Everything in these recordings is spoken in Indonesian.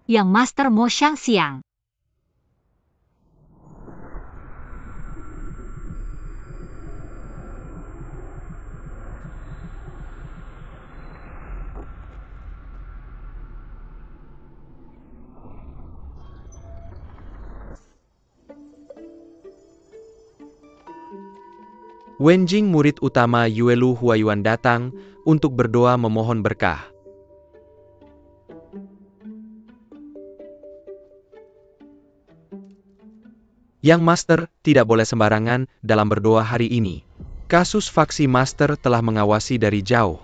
Yang Master Mo Xiang. Wenjing, murid utama Yuelu Huayuan, datang untuk berdoa memohon berkah. Yang Master tidak boleh sembarangan dalam berdoa hari ini. Kasus faksi Master telah mengawasi dari jauh.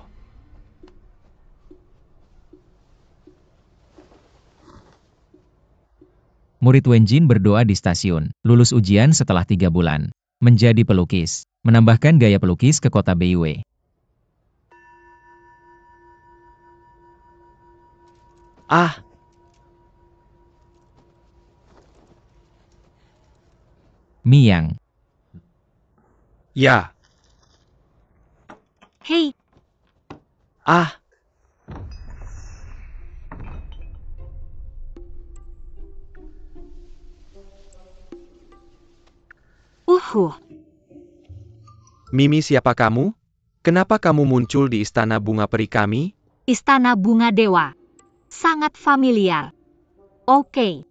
Murid Wenjin berdoa di stasiun, lulus ujian setelah 3 bulan. Menjadi pelukis, menambahkan gaya pelukis ke kota Beiwei. Miyang. Ya. Hei. Mimi, siapa kamu? Kenapa kamu muncul di istana bunga peri kami? Istana bunga dewa. Sangat familiar. Oke.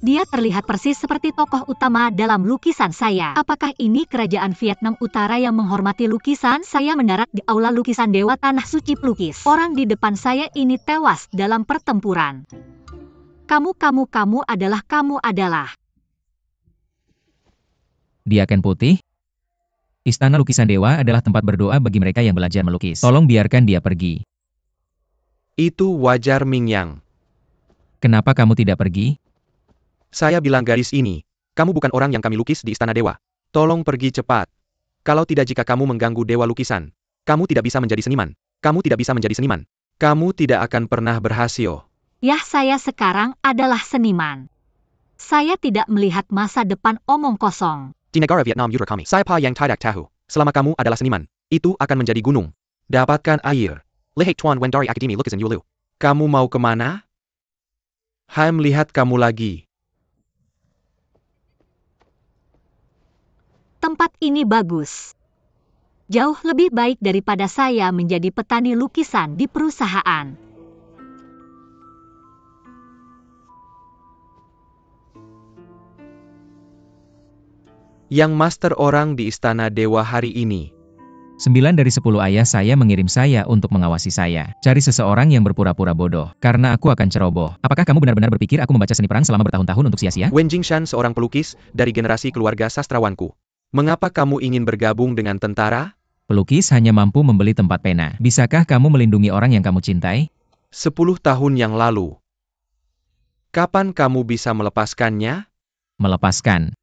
Dia terlihat persis seperti tokoh utama dalam lukisan saya. Apakah ini kerajaan Vietnam Utara yang menghormati lukisan? Saya mendarat di aula lukisan Dewa Tanah Suci Pelukis. Orang di depan saya ini tewas dalam pertempuran. Kamu adalah. Dia Ken Putih? Istana Lukisan Dewa adalah tempat berdoa bagi mereka yang belajar melukis. Tolong biarkan dia pergi. Itu wajar, Mingyang. Kenapa kamu tidak pergi? Saya bilang gadis ini, kamu bukan orang yang kami lukis di Istana Dewa. Tolong pergi cepat. Kalau tidak, jika kamu mengganggu Dewa Lukisan, kamu tidak bisa menjadi seniman. Kamu tidak bisa menjadi seniman. Kamu tidak akan pernah berhasil. Yah, saya sekarang adalah seniman. Saya tidak melihat masa depan omong kosong. Di negara Vietnam Utara kami, saya pa yang tidak tahu. Selama kamu adalah seniman, itu akan menjadi gunung. Dapatkan air. Lihat Tuan Wen dari Akademi Lukisan Yuelu. Kamu mau kemana? Hai, melihat kamu lagi. Tempat ini bagus. Jauh lebih baik daripada saya menjadi petani lukisan di perusahaan. Yang Master orang di Istana Dewa hari ini. 9 dari 10 ayah saya mengirim saya untuk mengawasi saya. Cari seseorang yang berpura-pura bodoh, karena aku akan ceroboh. Apakah kamu benar-benar berpikir aku membaca seni perang selama bertahun-tahun untuk sia-sia? Wen Jingshan, seorang pelukis dari generasi keluarga sastrawanku. Mengapa kamu ingin bergabung dengan tentara? Pelukis hanya mampu membeli tempat pena. Bisakah kamu melindungi orang yang kamu cintai? 10 tahun yang lalu. Kapan kamu bisa melepaskannya? Melepaskan.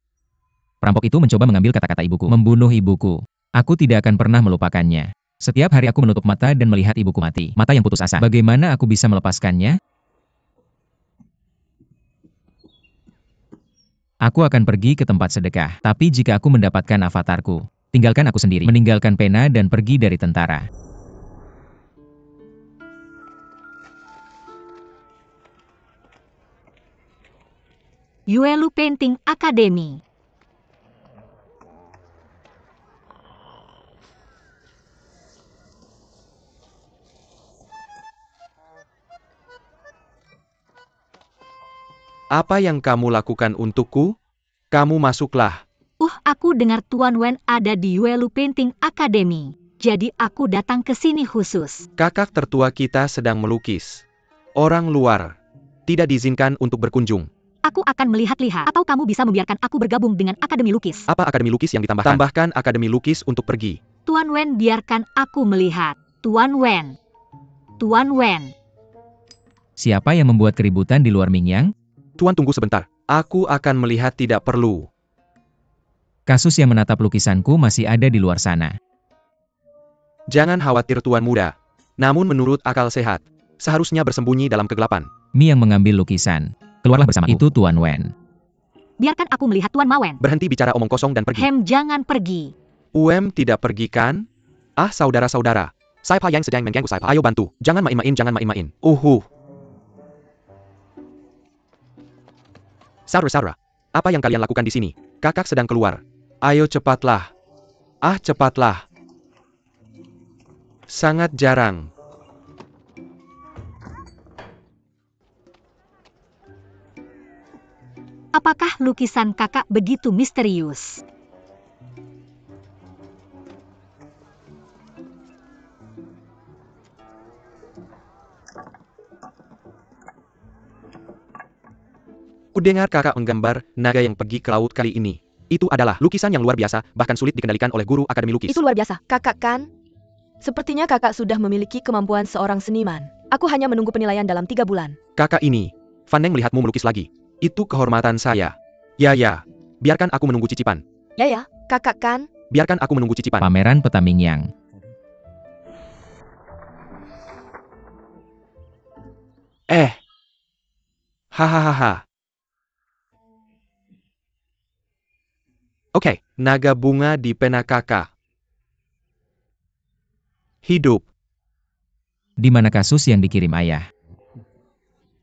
Perampok itu mencoba mengambil kata-kata ibuku, membunuh ibuku. Aku tidak akan pernah melupakannya. Setiap hari aku menutup mata dan melihat ibuku mati. Mata yang putus asa. Bagaimana aku bisa melepaskannya? Aku akan pergi ke tempat sedekah. Tapi jika aku mendapatkan avatarku, tinggalkan aku sendiri. Meninggalkan pena dan pergi dari tentara. Yuelu Painting Academy. Apa yang kamu lakukan untukku? Kamu masuklah. Aku dengar Tuan Wen ada di Yuelu Painting Academy. Jadi aku datang ke sini khusus. Kakak tertua kita sedang melukis. Orang luar tidak diizinkan untuk berkunjung. Aku akan melihat-lihat. Atau kamu bisa membiarkan aku bergabung dengan Akademi Lukis. Apa Akademi Lukis yang ditambahkan? Tambahkan Akademi Lukis untuk pergi. Tuan Wen, biarkan aku melihat. Tuan Wen. Tuan Wen. Siapa yang membuat keributan di luar Mingyang? Tuan, tunggu sebentar. Aku akan melihat, tidak perlu. Kasus yang menatap lukisanku masih ada di luar sana. Jangan khawatir, Tuan Muda. Namun menurut akal sehat, seharusnya bersembunyi dalam kegelapan. Mi yang mengambil lukisan. Keluarlah bersamaku. Itu Tuan Wen. Biarkan aku melihat Tuan Mawen. Berhenti bicara omong kosong dan pergi. Jangan pergi. Jangan pergi kan? Saudara-saudara. Saipa yang sedang mengganggu Saipa. Ayo bantu. Jangan main-main, jangan main-main. Saudara-saudara, apa yang kalian lakukan di sini? Kakak sedang keluar. Ayo cepatlah. Cepatlah. Sangat jarang. Apakah lukisan kakak begitu misterius? Kudengar kakak menggambar naga yang pergi ke laut kali ini. Itu adalah lukisan yang luar biasa, bahkan sulit dikendalikan oleh guru akademi lukis. Itu luar biasa, kakak kan? Sepertinya kakak sudah memiliki kemampuan seorang seniman. Aku hanya menunggu penilaian dalam 3 bulan. Kakak ini, Faneng melihatmu melukis lagi. Itu kehormatan saya. Ya, biarkan aku menunggu cicipan. Ya, kakak kan? Biarkan aku menunggu cicipan. Pameran Peta Mingyang. Hahaha. Oke, naga bunga di pena kakak. Hidup. Di mana kasus yang dikirim ayah?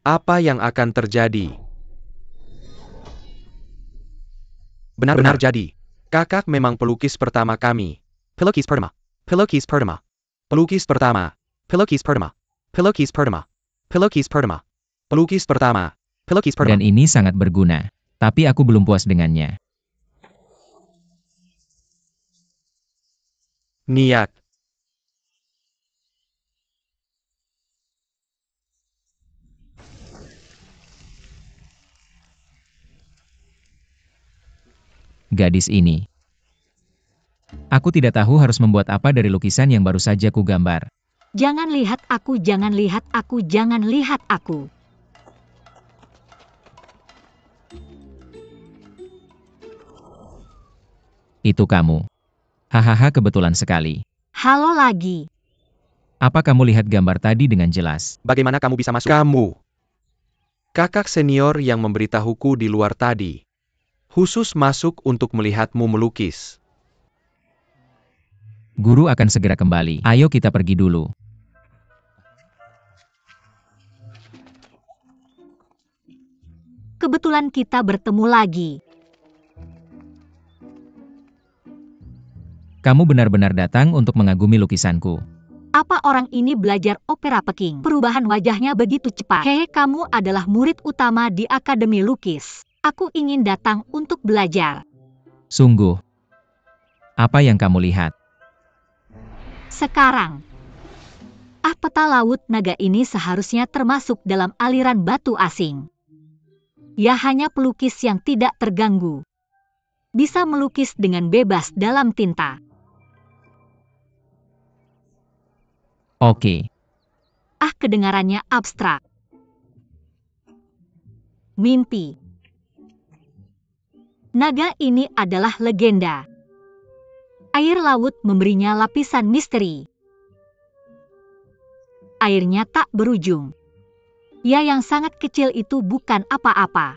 Apa yang akan terjadi? Benar-benar jadi. Kakak memang pelukis pertama kami. Pelukis pertama. Pelukis pertama. Pelukis pertama. Pelukis pertama. Pelukis pertama. Pelukis pertama. Pelukis pertama. Pelukis pertama. Dan ini sangat berguna. Tapi aku belum puas dengannya. Niat. Gadis ini. Aku tidak tahu harus membuat apa dari lukisan yang baru saja ku gambar. Jangan lihat aku, jangan lihat aku, jangan lihat aku. Itu kamu. Hahaha, kebetulan sekali. Halo lagi. Apa kamu lihat gambar tadi dengan jelas? Bagaimana kamu bisa masuk? Kamu. Kakak senior yang memberitahuku di luar tadi. Khusus masuk untuk melihatmu melukis. Guru akan segera kembali. Ayo kita pergi dulu. Kebetulan kita bertemu lagi. Kamu benar-benar datang untuk mengagumi lukisanku. Apa orang ini belajar opera Peking? Perubahan wajahnya begitu cepat. Hei, kamu adalah murid utama di Akademi Lukis. Aku ingin datang untuk belajar. Sungguh. Apa yang kamu lihat? Sekarang. Peta laut naga ini seharusnya termasuk dalam aliran batu asing. Ya, hanya pelukis yang tidak terganggu. Bisa melukis dengan bebas dalam tinta. Oke. Kedengarannya abstrak. Mimpi. Naga ini adalah legenda. Air laut memberinya lapisan misteri. Airnya tak berujung. Ya, yang sangat kecil itu bukan apa-apa.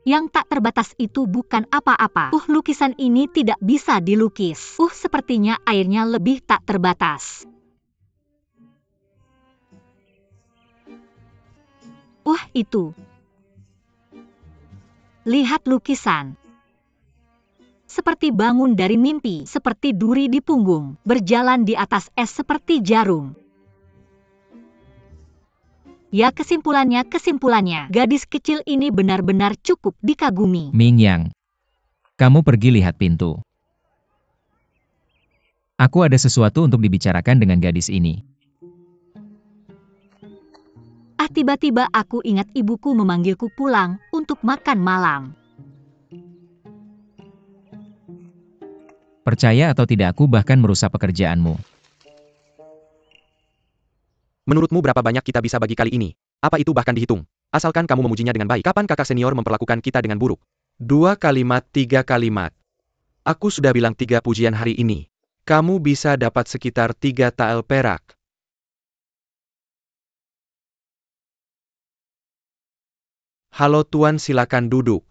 Yang tak terbatas itu bukan apa-apa. Lukisan ini tidak bisa dilukis. Sepertinya airnya lebih tak terbatas. Itu. Lihat lukisan. Seperti bangun dari mimpi, seperti duri di punggung, berjalan di atas es seperti jarum. Ya, kesimpulannya, gadis kecil ini benar-benar cukup dikagumi. Mingyang. Kamu pergi lihat pintu. Aku ada sesuatu untuk dibicarakan dengan gadis ini. Tiba-tiba aku ingat ibuku memanggilku pulang untuk makan malam. Percaya atau tidak, aku bahkan merusak pekerjaanmu. Menurutmu berapa banyak kita bisa bagi kali ini? Apa itu bahkan dihitung? Asalkan kamu memujinya dengan baik. Kapan kakak senior memperlakukan kita dengan buruk? 2 kalimat, 3 kalimat. Aku sudah bilang 3 pujian hari ini. Kamu bisa dapat sekitar 3 tael perak. Halo Tuan, silakan duduk.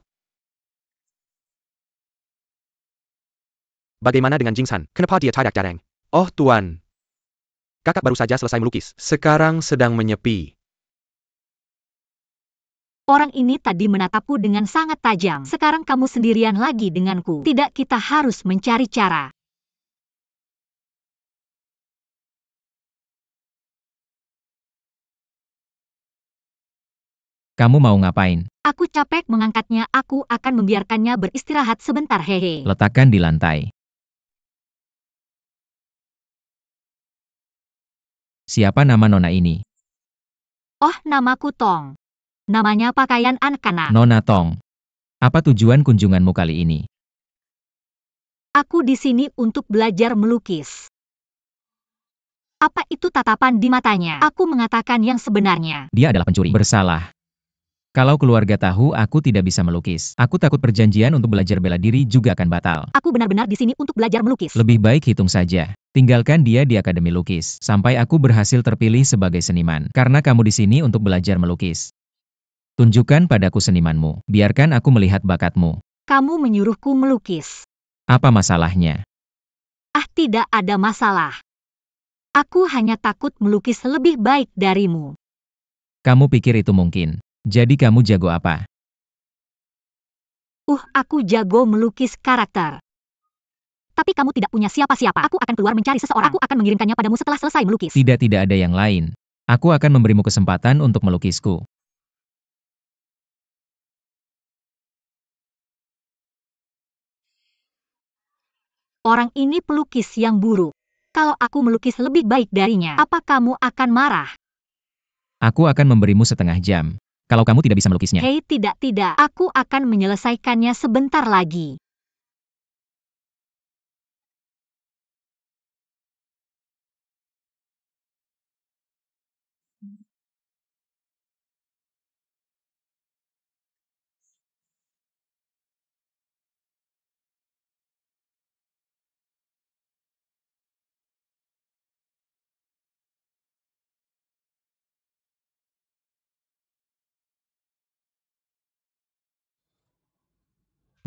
Bagaimana dengan Jingsan? Kenapa dia tidak datang? Oh Tuan. Kakak baru saja selesai melukis. Sekarang sedang menyepi. Orang ini tadi menatapku dengan sangat tajam. Sekarang kamu sendirian lagi denganku. Tidak, kita harus mencari cara. Kamu mau ngapain? Aku capek mengangkatnya, aku akan membiarkannya beristirahat sebentar, hehe. Letakkan di lantai. Siapa nama nona ini? Oh, namaku Tong. Namanya pakaian anak-anak. Nona Tong. Apa tujuan kunjunganmu kali ini? Aku di sini untuk belajar melukis. Apa itu tatapan di matanya? Aku mengatakan yang sebenarnya. Dia adalah pencuri. Bersalah. Kalau keluarga tahu aku tidak bisa melukis, aku takut perjanjian untuk belajar bela diri juga akan batal. Aku benar-benar di sini untuk belajar melukis. Lebih baik hitung saja. Tinggalkan dia di akademi lukis, sampai aku berhasil terpilih sebagai seniman. Karena kamu di sini untuk belajar melukis. Tunjukkan padaku senimanmu. Biarkan aku melihat bakatmu. Kamu menyuruhku melukis. Apa masalahnya? Ah, tidak ada masalah. Aku hanya takut melukis lebih baik darimu. Kamu pikir itu mungkin? Jadi kamu jago apa? Aku jago melukis karakter. Tapi kamu tidak punya siapa-siapa. Aku akan keluar mencari seseorang. Aku akan mengirimkannya padamu setelah selesai melukis. Tidak ada yang lain. Aku akan memberimu kesempatan untuk melukisku. Orang ini pelukis yang buruk. Kalau aku melukis lebih baik darinya, apa kamu akan marah? Aku akan memberimu setengah jam. Kalau kamu tidak bisa melukisnya. Hei, tidak. Aku akan menyelesaikannya sebentar lagi.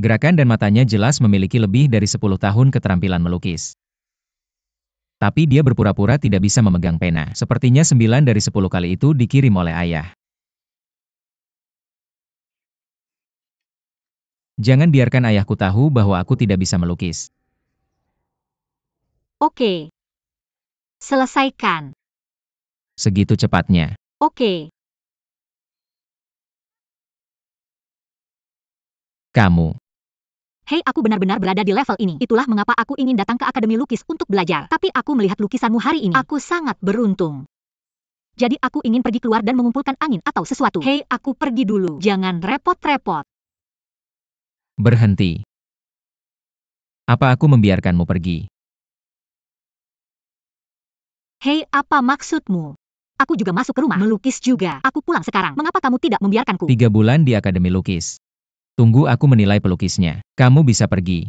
Gerakan dan matanya jelas memiliki lebih dari 10 tahun keterampilan melukis. Tapi dia berpura-pura tidak bisa memegang pena. Sepertinya 9 dari 10 kali itu dikirim oleh ayah. Jangan biarkan ayahku tahu bahwa aku tidak bisa melukis. Oke. Selesaikan. Segitu cepatnya. Oke. Kamu. Hei, aku benar-benar berada di level ini. Itulah mengapa aku ingin datang ke Akademi Lukis untuk belajar. Tapi aku melihat lukisanmu hari ini. Aku sangat beruntung. Jadi aku ingin pergi keluar dan mengumpulkan angin atau sesuatu. Hei, aku pergi dulu. Jangan repot-repot. Berhenti. Apa aku membiarkanmu pergi? Hei, apa maksudmu? Aku juga masuk ke rumah. Melukis juga. Aku pulang sekarang. Mengapa kamu tidak membiarkanku? 3 bulan di Akademi Lukis. Tunggu aku menilai pelukisnya. Kamu bisa pergi.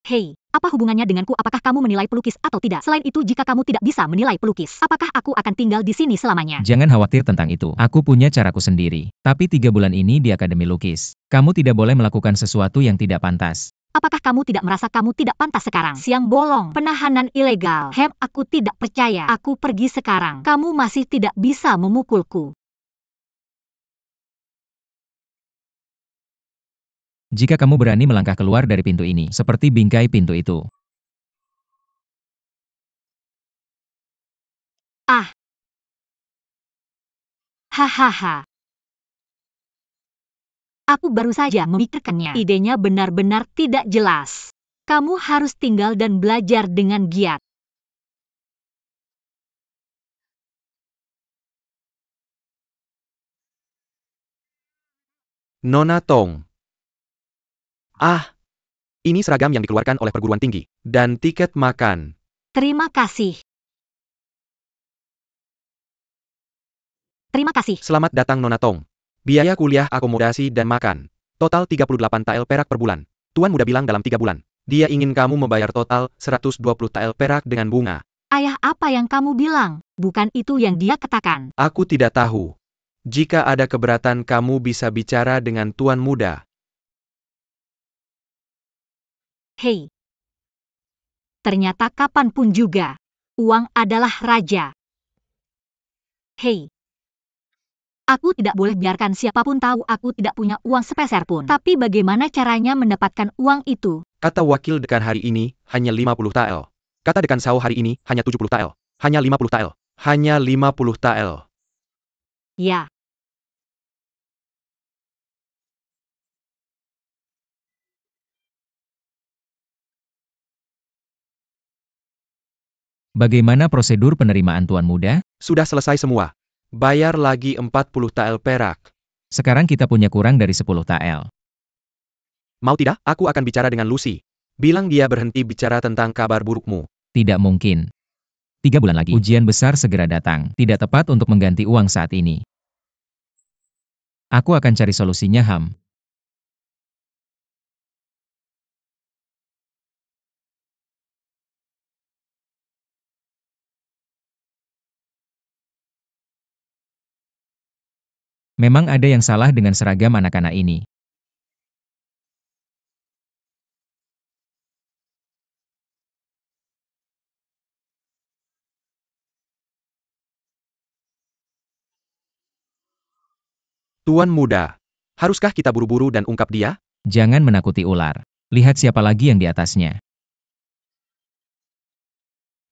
Hei, apa hubungannya denganku? Apakah kamu menilai pelukis atau tidak? Selain itu, jika kamu tidak bisa menilai pelukis, apakah aku akan tinggal di sini selamanya? Jangan khawatir tentang itu. Aku punya caraku sendiri. Tapi 3 bulan ini di Akademi Lukis, kamu tidak boleh melakukan sesuatu yang tidak pantas. Apakah kamu tidak merasa kamu tidak pantas sekarang? Siang bolong, penahanan ilegal. Aku tidak percaya. Aku pergi sekarang. Kamu masih tidak bisa memukulku. Jika kamu berani melangkah keluar dari pintu ini, seperti bingkai pintu itu. Hahaha. Aku baru saja memikirkannya. Idenya benar-benar tidak jelas. Kamu harus tinggal dan belajar dengan giat. Nona Tong. Ini seragam yang dikeluarkan oleh perguruan tinggi. Dan tiket makan. Terima kasih. Terima kasih. Selamat datang Nona Tong. Biaya kuliah, akomodasi, dan makan. Total 38 tael perak per bulan. Tuan muda bilang dalam 3 bulan. Dia ingin kamu membayar total 120 tael perak dengan bunga. Ayah, apa yang kamu bilang? Bukan itu yang dia katakan. Aku tidak tahu. Jika ada keberatan kamu bisa bicara dengan tuan muda. Hei. Ternyata kapanpun juga. Uang adalah raja. Hei. Aku tidak boleh biarkan siapapun tahu aku tidak punya uang sepeser pun. Tapi bagaimana caranya mendapatkan uang itu? Kata wakil dekan hari ini, hanya 50 tael. Kata dekan Sao hari ini, hanya 70 tael. Hanya 50 tael. Hanya 50 tael. Ya. Bagaimana prosedur penerimaan Tuan Muda? Sudah selesai semua. Bayar lagi 40 tael perak. Sekarang kita punya kurang dari 10 tael. Mau tidak, aku akan bicara dengan Lucy. Bilang dia berhenti bicara tentang kabar burukmu. Tidak mungkin. 3 bulan lagi, ujian besar segera datang. Tidak tepat untuk mengganti uang saat ini. Aku akan cari solusinya, Ham. Memang ada yang salah dengan seragam anak-anak ini. Tuan muda, haruskah kita buru-buru dan ungkap dia? Jangan menakuti ular. Lihat siapa lagi yang di atasnya.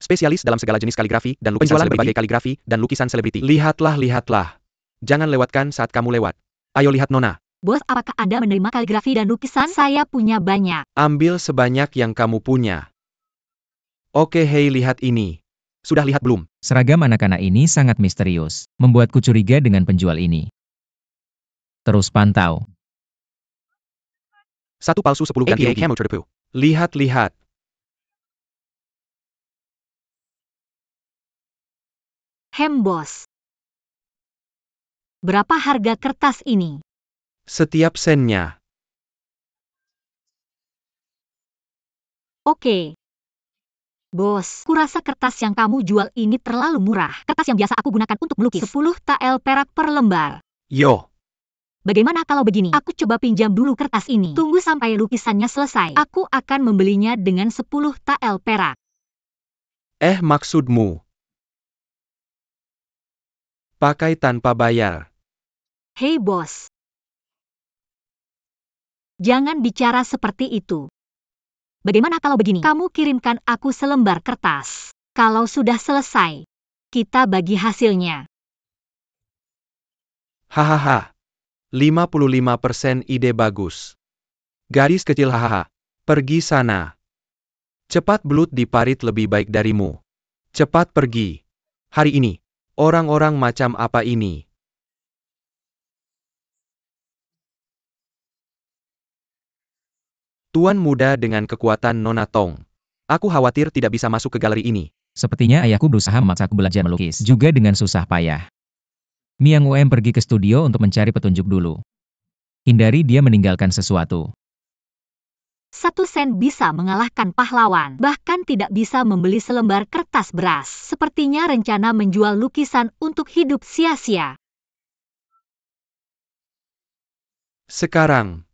Spesialis dalam segala jenis kaligrafi dan lukisan berbagai kaligrafi dan lukisan selebriti. Lihatlah, lihatlah. Jangan lewatkan saat kamu lewat. Ayo lihat Nona. Bos, apakah Anda menerima kaligrafi dan lukisan? Saya punya banyak. Ambil sebanyak yang kamu punya. Oke, hei, lihat ini. Sudah lihat belum? Seragam anak-anak ini sangat misterius, membuatku curiga dengan penjual ini. Terus pantau. Satu palsu 10 ganti rugi. Lihat, lihat. Bos. Berapa harga kertas ini? Setiap sennya. Oke. Bos, kurasa kertas yang kamu jual ini terlalu murah. Kertas yang biasa aku gunakan untuk melukis. 10 tael perak per lembar. Yo. Bagaimana kalau begini? Aku coba pinjam dulu kertas ini. Tunggu sampai lukisannya selesai. Aku akan membelinya dengan 10 tael perak. Maksudmu? Pakai tanpa bayar. Hei bos. Jangan bicara seperti itu. Bagaimana kalau begini? Kamu kirimkan aku selembar kertas. Kalau sudah selesai, kita bagi hasilnya. Hahaha. 55% ide bagus. Garis kecil hahaha. Pergi sana. Cepat belut di parit lebih baik darimu. Cepat pergi. Hari ini. Orang-orang macam apa ini? Tuan muda dengan kekuatan Nona Tong. Aku khawatir tidak bisa masuk ke galeri ini. Sepertinya ayahku berusaha memaksaku belajar melukis, juga dengan susah payah. Miang Uem pergi ke studio untuk mencari petunjuk dulu. Hindari dia meninggalkan sesuatu. 1 sen bisa mengalahkan pahlawan, bahkan tidak bisa membeli selembar kertas beras. Sepertinya rencana menjual lukisan untuk hidup sia-sia. Sekarang.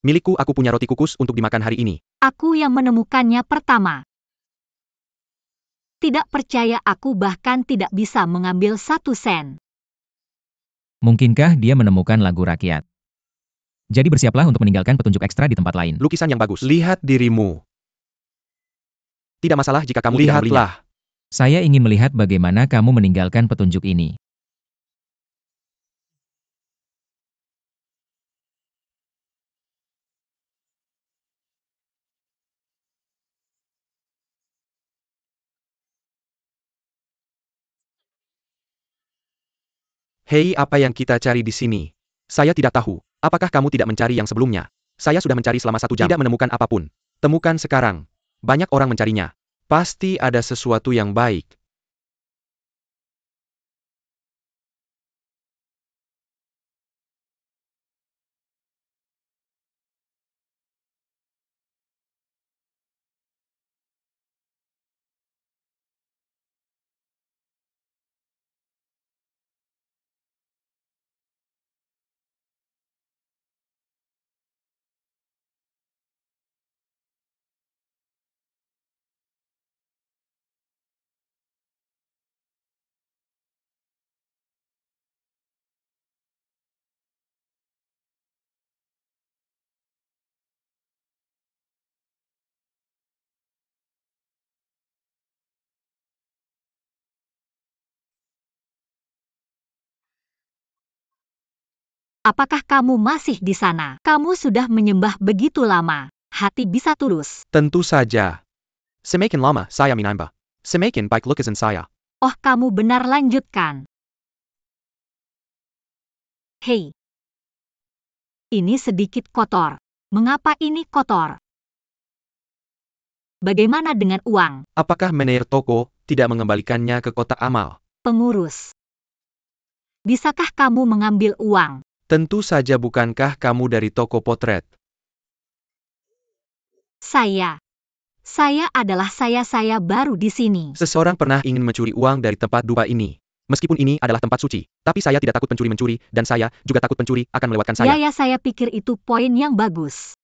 Milikku, aku punya roti kukus untuk dimakan hari ini. Aku yang menemukannya pertama. Tidak percaya, aku bahkan tidak bisa mengambil 1 sen. Mungkinkah dia menemukan lagu rakyat? Jadi bersiaplah untuk meninggalkan petunjuk ekstra di tempat lain. Lukisan yang bagus. Lihat dirimu. Tidak masalah jika kamu tidak membelinya. Saya ingin melihat bagaimana kamu meninggalkan petunjuk ini. Hei, apa yang kita cari di sini? Saya tidak tahu. Apakah kamu tidak mencari yang sebelumnya? Saya sudah mencari selama 1 jam. Tidak menemukan apapun. Temukan sekarang. Banyak orang mencarinya. Pasti ada sesuatu yang baik. Apakah kamu masih di sana? Kamu sudah menyembah begitu lama. Hati bisa tulus. Tentu saja. Semakin lama saya menyembah, semakin baik lukisan saya. Oh, kamu benar, lanjutkan. Hei. Ini sedikit kotor. Mengapa ini kotor? Bagaimana dengan uang? Apakah manajer toko tidak mengembalikannya ke kotak amal? Pengurus. Bisakah kamu mengambil uang? Tentu saja, bukankah kamu dari toko potret? Saya adalah saya baru di sini. Seseorang pernah ingin mencuri uang dari tempat dupa ini. Meskipun ini adalah tempat suci, tapi saya tidak takut pencuri mencuri, dan saya juga takut pencuri akan melewatkan saya. Ya, saya pikir itu poin yang bagus.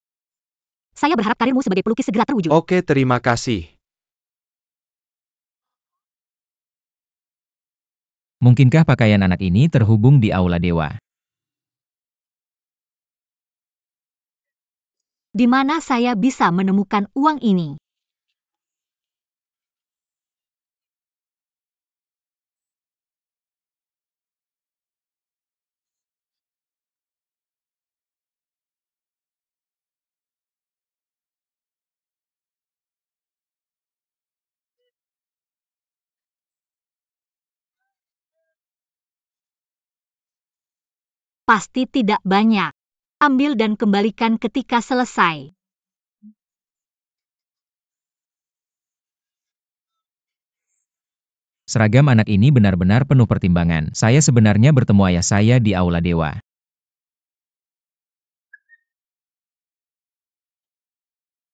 Saya berharap karirmu sebagai pelukis segera terwujud. Oke, terima kasih. Mungkinkah pakaian anak ini terhubung di aula dewa? Di mana saya bisa menemukan uang ini? Pasti tidak banyak. Ambil dan kembalikan ketika selesai. Seragam anak ini benar-benar penuh pertimbangan. Saya sebenarnya bertemu ayah saya di aula dewa.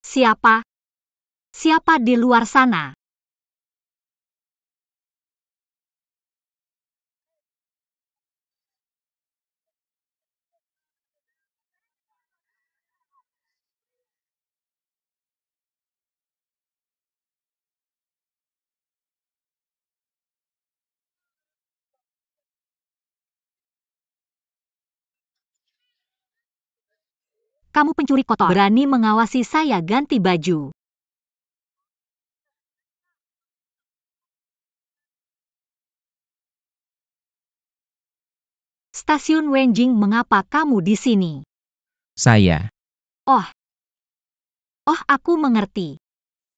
Siapa? Siapa di luar sana? Kamu pencuri kotor. Berani mengawasi saya ganti baju. Stasiun Wenjing, mengapa kamu di sini? Saya. Oh, aku mengerti.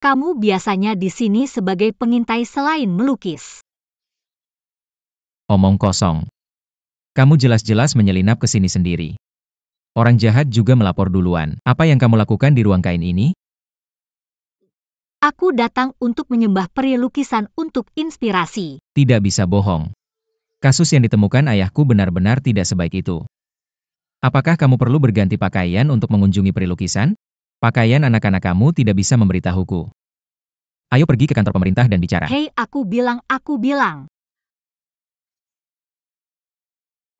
Kamu biasanya di sini sebagai pengintai selain melukis. Omong kosong. Kamu jelas-jelas menyelinap ke sini sendiri. Orang jahat juga melapor duluan. Apa yang kamu lakukan di ruang kain ini? Aku datang untuk menyembah peri lukisan untuk inspirasi. Tidak bisa bohong. Kasus yang ditemukan ayahku benar-benar tidak sebaik itu. Apakah kamu perlu berganti pakaian untuk mengunjungi peri lukisan? Pakaian anak-anak kamu tidak bisa memberitahuku. Ayo pergi ke kantor pemerintah dan bicara. Hei, aku bilang.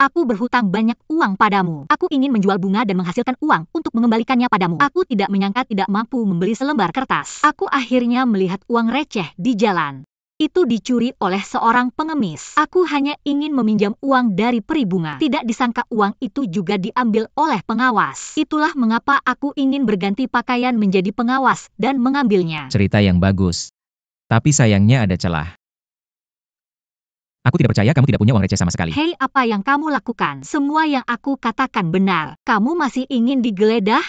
Aku berhutang banyak uang padamu. Aku ingin menjual bunga dan menghasilkan uang untuk mengembalikannya padamu. Aku tidak menyangka tidak mampu membeli selembar kertas. Aku akhirnya melihat uang receh di jalan. Itu dicuri oleh seorang pengemis. Aku hanya ingin meminjam uang dari peri bunga. Tidak disangka uang itu juga diambil oleh pengawas. Itulah mengapa aku ingin berganti pakaian menjadi pengawas dan mengambilnya. Cerita yang bagus. Tapi sayangnya ada celah. Aku tidak percaya kamu tidak punya uang receh sama sekali. Hei, apa yang kamu lakukan? Semua yang aku katakan benar. Kamu masih ingin digeledah?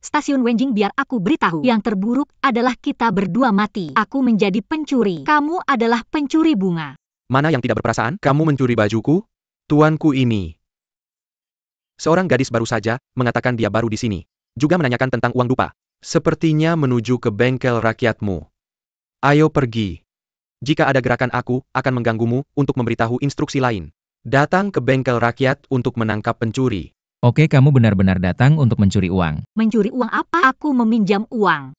Stasiun Wenjing, biar aku beritahu. Yang terburuk adalah kita berdua mati. Aku menjadi pencuri. Kamu adalah pencuri bunga. Mana yang tidak berperasaan? Kamu mencuri bajuku? Tuanku ini. Seorang gadis baru saja mengatakan dia baru di sini. Juga menanyakan tentang uang dupa. Sepertinya menuju ke bengkel rakyatmu. Ayo pergi. Jika ada gerakan, aku akan mengganggumu untuk memberitahu instruksi lain. Datang ke bengkel rakyat untuk menangkap pencuri. Oke, kamu benar-benar datang untuk mencuri uang. Mencuri uang apa? Aku meminjam uang.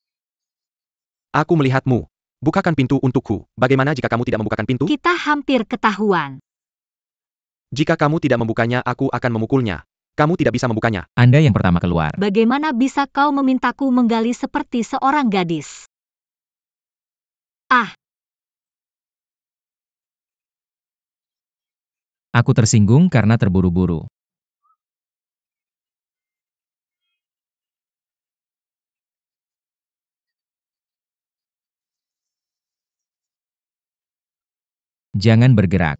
Aku melihatmu. Bukakan pintu untukku. Bagaimana jika kamu tidak membukakan pintu? Kita hampir ketahuan. Jika kamu tidak membukanya, aku akan memukulnya. Kamu tidak bisa membukanya. Anda yang pertama keluar. Bagaimana bisa kau memintaku menggali seperti seorang gadis? Ah, Aku tersinggung karena terburu-buru. Jangan bergerak.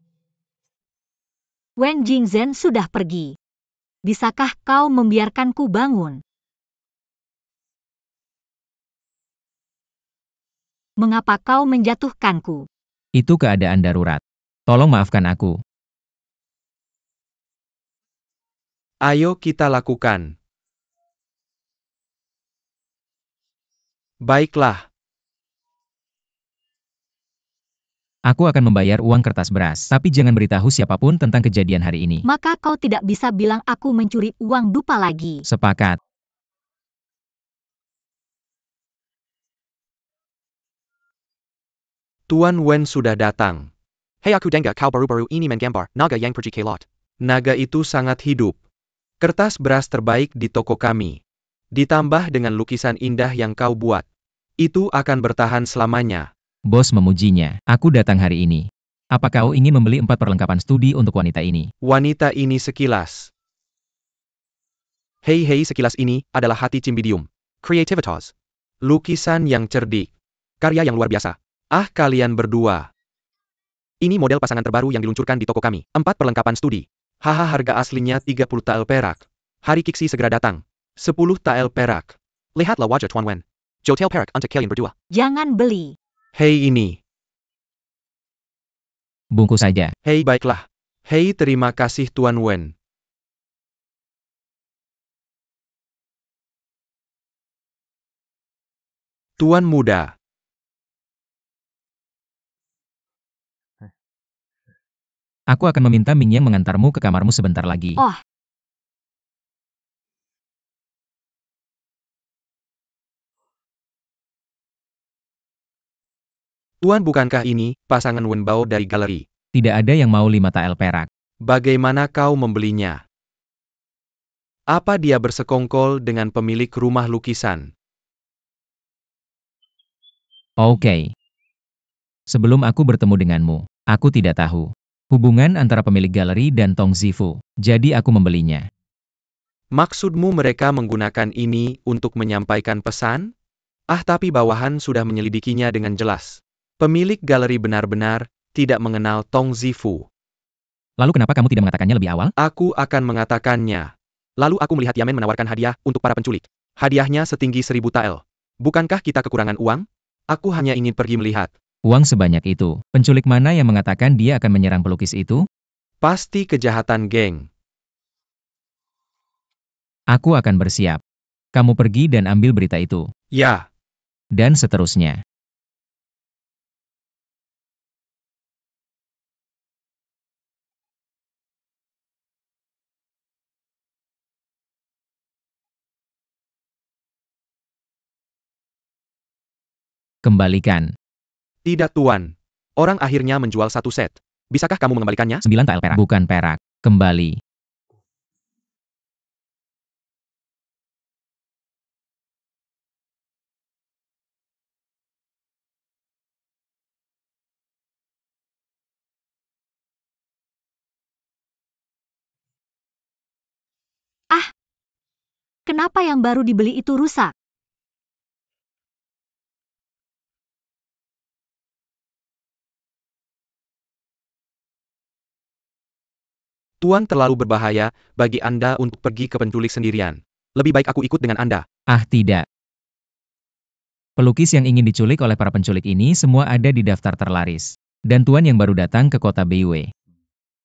Wen Jingzhen sudah pergi. Bisakah kau membiarkanku bangun? Mengapa kau menjatuhkanku? Itu keadaan darurat. Tolong maafkan aku. Ayo kita lakukan. Baiklah. Aku akan membayar uang kertas beras, tapi jangan beritahu siapapun tentang kejadian hari ini. Maka kau tidak bisa bilang aku mencuri uang dupa lagi. Sepakat. Tuan Wen sudah datang. Hei aku dengar kau baru-baru ini menggambar naga yang pergi ke laut. Naga itu sangat hidup. Kertas beras terbaik di toko kami. Ditambah dengan lukisan indah yang kau buat. Itu akan bertahan selamanya. Bos memujinya. Aku datang hari ini. Apa kau ingin membeli 4 perlengkapan studi untuk wanita ini? Wanita ini sekilas. Hei sekilas ini adalah hati Cimbidium. Creativitas. Lukisan yang cerdik. Karya yang luar biasa. Ah kalian berdua. Ini model pasangan terbaru yang diluncurkan di toko kami. 4 perlengkapan studi. Haha harga aslinya 30 tael perak. Hari Kiksi segera datang. 10 tael perak. Lihatlah wajah Tuan Wen. Jotel perak untuk kalian berdua. Jangan beli. Hei ini. Bungkus saja. Hei baiklah. Hei terima kasih Tuan Wen. Tuan muda. Aku akan meminta Ming Yang mengantarmu ke kamarmu sebentar lagi. Oh. Tuan bukankah ini pasangan Wen Bao dari galeri? Tidak ada yang mau 5 tael perak. Bagaimana kau membelinya? Apa dia bersekongkol dengan pemilik rumah lukisan? Oke. Sebelum aku bertemu denganmu, aku tidak tahu hubungan antara pemilik galeri dan Tong Zifu. Jadi aku membelinya. Maksudmu mereka menggunakan ini untuk menyampaikan pesan? Ah tapi bawahan sudah menyelidikinya dengan jelas. Pemilik galeri benar-benar tidak mengenal Tong Zifu. Lalu kenapa kamu tidak mengatakannya lebih awal? Aku akan mengatakannya. Lalu aku melihat Yamen menawarkan hadiah untuk para penculik. Hadiahnya setinggi 1000 tael. Bukankah kita kekurangan uang? Aku hanya ingin pergi melihat. Uang sebanyak itu. Penculik mana yang mengatakan dia akan menyerang pelukis itu? Pasti kejahatan geng. Aku akan bersiap. Kamu pergi dan ambil berita itu. Ya. Dan seterusnya. Kembalikan. Tidak Tuan. Orang akhirnya menjual 1 set. Bisakah kamu mengembalikannya? 9 tael perak. Bukan perak. Kembali. Ah. Kenapa yang baru dibeli itu rusak? Tuan terlalu berbahaya bagi Anda untuk pergi ke penculik sendirian. Lebih baik aku ikut dengan Anda. Ah tidak. Pelukis yang ingin diculik oleh para penculik ini semua ada di daftar terlaris. Dan Tuan yang baru datang ke kota Beiwei.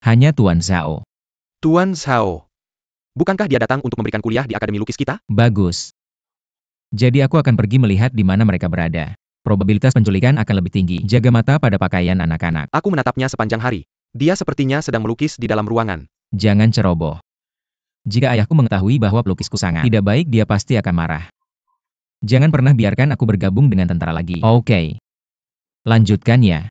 Hanya Tuan Zhao. Tuan Zhao. Bukankah dia datang untuk memberikan kuliah di Akademi Lukis kita? Bagus. Jadi aku akan pergi melihat di mana mereka berada. Probabilitas penculikan akan lebih tinggi. Jaga mata pada pakaian anak-anak. Aku menatapnya sepanjang hari. Dia sepertinya sedang melukis di dalam ruangan. Jangan ceroboh. Jika ayahku mengetahui bahwa pelukisku sangat tidak baik, dia pasti akan marah. Jangan pernah biarkan aku bergabung dengan tentara lagi. Oke. Lanjutkan ya.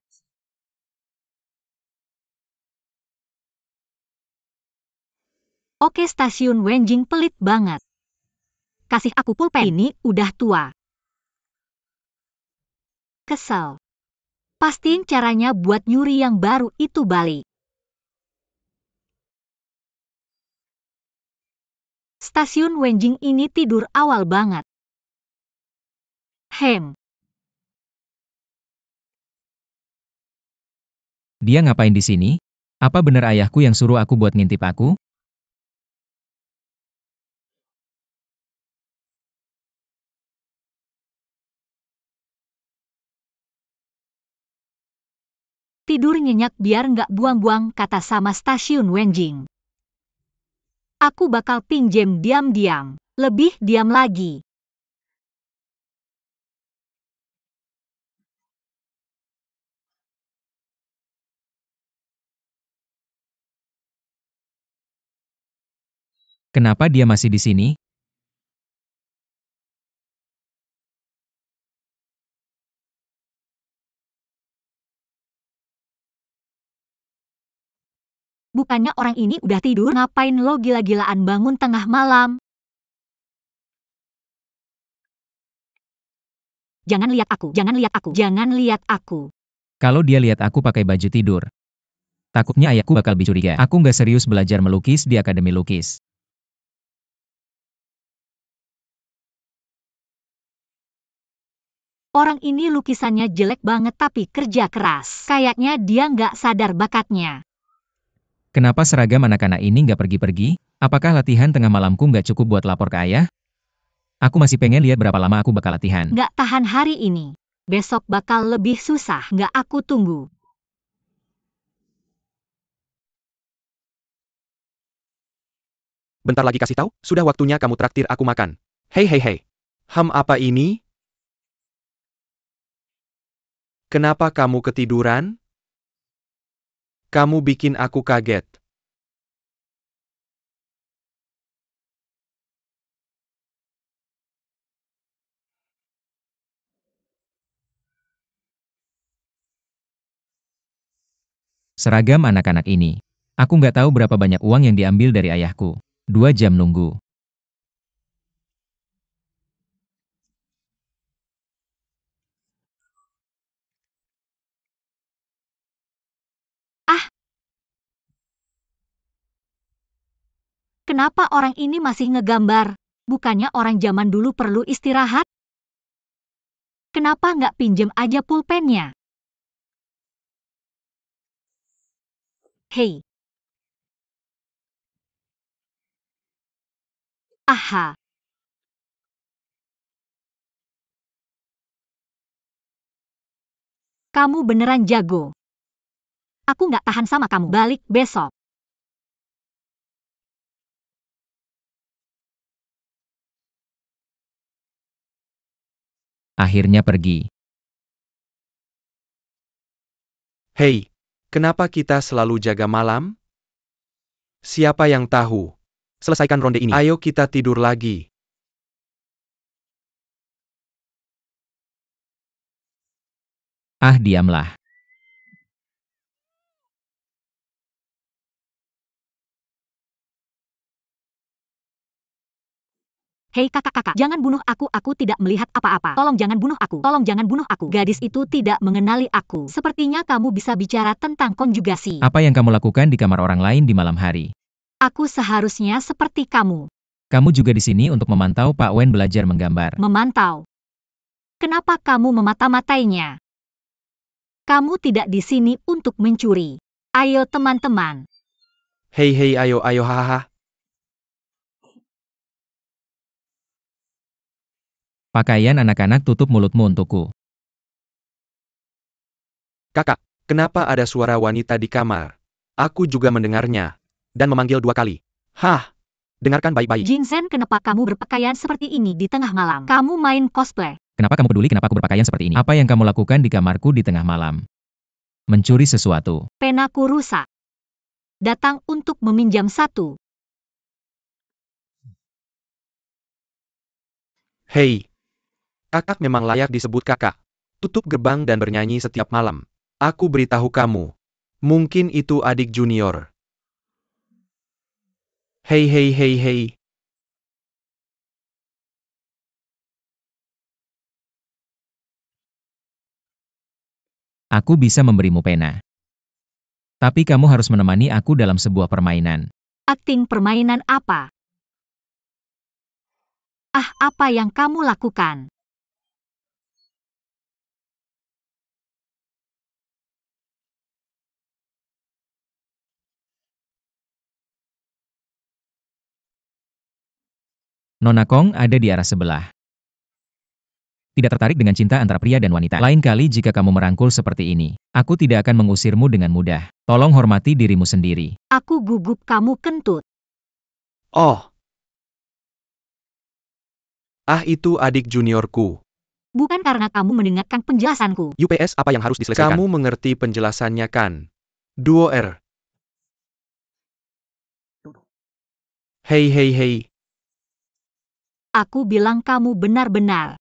Oke stasiun Wenjing pelit banget. Kasih aku pulpen. Ini udah tua. Kesel. Pastiin caranya buat nyuri yang baru itu balik. Stasiun Wenjing ini tidur awal banget. Dia ngapain di sini? Apa benar ayahku yang suruh aku buat ngintip aku? tidur nyenyak biar nggak buang-buang kata sama stasiun Wenjing. Aku bakal pinjem diam-diam. Lebih diam lagi. Kenapa dia masih di sini? Bukannya orang ini udah tidur? Ngapain lo gila-gilaan bangun tengah malam? Jangan lihat aku, jangan lihat aku, jangan lihat aku. Kalau dia lihat aku pakai baju tidur, takutnya ayahku bakal curiga. Aku nggak serius belajar melukis di akademi lukis. Orang ini lukisannya jelek banget tapi kerja keras. Kayaknya dia nggak sadar bakatnya. Kenapa seragam anak-anak ini nggak pergi-pergi? Apakah latihan tengah malamku nggak cukup buat lapor ke ayah? Aku masih pengen lihat berapa lama aku bakal latihan. Nggak tahan hari ini. Besok bakal lebih susah, nggak aku tunggu. Bentar lagi kasih tahu, sudah waktunya kamu traktir aku makan. Hei hei hei. Apa ini? Kenapa kamu ketiduran? Kamu bikin aku kaget. Seragam anak-anak ini. Aku nggak tahu berapa banyak uang yang diambil dari ayahku. 2 jam nunggu. Ah, kenapa orang ini masih ngegambar? Bukannya orang zaman dulu perlu istirahat? Kenapa nggak pinjem aja pulpennya? Hei. Aha. Kamu beneran jago. Aku nggak tahan sama kamu. Balik besok. Akhirnya pergi. Hei, kenapa kita selalu jaga malam? Siapa yang tahu? Selesaikan ronde ini. Ayo kita tidur lagi. Ah, diamlah. Hei kakak-kakak, jangan bunuh aku tidak melihat apa-apa. Tolong jangan bunuh aku, tolong jangan bunuh aku. Gadis itu tidak mengenali aku. Sepertinya kamu bisa bicara tentang konjugasi. Apa yang kamu lakukan di kamar orang lain di malam hari? Aku seharusnya seperti kamu. Kamu juga di sini untuk memantau Pak Wen belajar menggambar. Memantau. Kenapa kamu memata-matainya? Kamu tidak di sini untuk mencuri. Ayo teman-teman. Hei hei ayo ayo hahaha. Pakaian anak-anak tutup mulutmu untukku. Kakak, kenapa ada suara wanita di kamar? Aku juga mendengarnya. Dan memanggil 2 kali. Hah? Dengarkan baik-baik. Jinsen, kenapa kamu berpakaian seperti ini di tengah malam? Kamu main cosplay. Kenapa kamu peduli kenapa aku berpakaian seperti ini? Apa yang kamu lakukan di kamarku di tengah malam? Mencuri sesuatu. Penaku rusak. Datang untuk meminjam satu. Hei. Kakak memang layak disebut kakak. Tutup gerbang dan bernyanyi setiap malam. Aku beritahu kamu. Mungkin itu adik junior. Hei hei hei hei. Aku bisa memberimu pena. Tapi kamu harus menemani aku dalam sebuah permainan. Akting permainan apa? Ah, apa yang kamu lakukan? Nona Kong ada di arah sebelah. Tidak tertarik dengan cinta antara pria dan wanita. Lain kali jika kamu merangkul seperti ini, aku tidak akan mengusirmu dengan mudah. Tolong hormati dirimu sendiri. Aku gugup kamu kentut. Oh. Ah, itu adik juniorku. Bukan karena kamu mendengarkan penjelasanku. UPS apa yang harus diselesaikan? Kamu mengerti penjelasannya kan? Duo R. Hei hei hei. Aku bilang kamu benar-benar.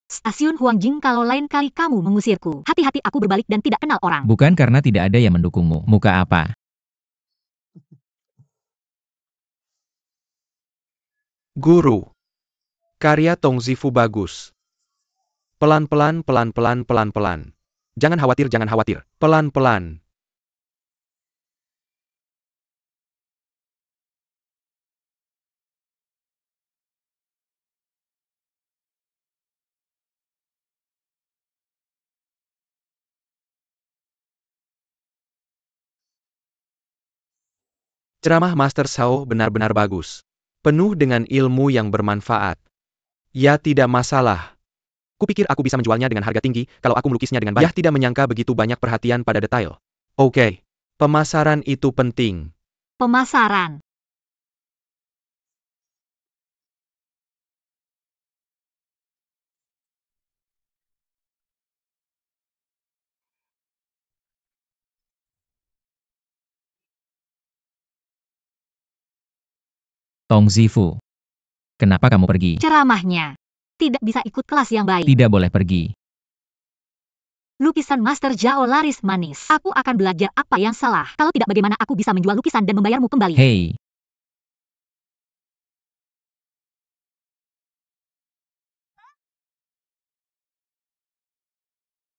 Stasiun Huangjing, kalau lain kali kamu mengusirku. Hati-hati, aku berbalik dan tidak kenal orang. Bukan karena tidak ada yang mendukungmu. Muka apa? Guru. Karya Tong Zifu bagus. Pelan-pelan, pelan-pelan, pelan-pelan. Jangan khawatir, jangan khawatir. Pelan-pelan. Ceramah Master Sao benar-benar bagus. Penuh dengan ilmu yang bermanfaat. Ya, tidak masalah. Kupikir aku bisa menjualnya dengan harga tinggi kalau aku melukisnya dengan baik. Ya, tidak menyangka begitu banyak perhatian pada detail. Oke. Pemasaran itu penting. Pemasaran. Tong Zifu. Kenapa kamu pergi? Ceramahnya. Tidak bisa ikut kelas yang baik. Tidak boleh pergi. Lukisan Master Zhao laris manis. Aku akan belajar apa yang salah. Kalau tidak, bagaimana aku bisa menjual lukisan dan membayarmu kembali? Hei.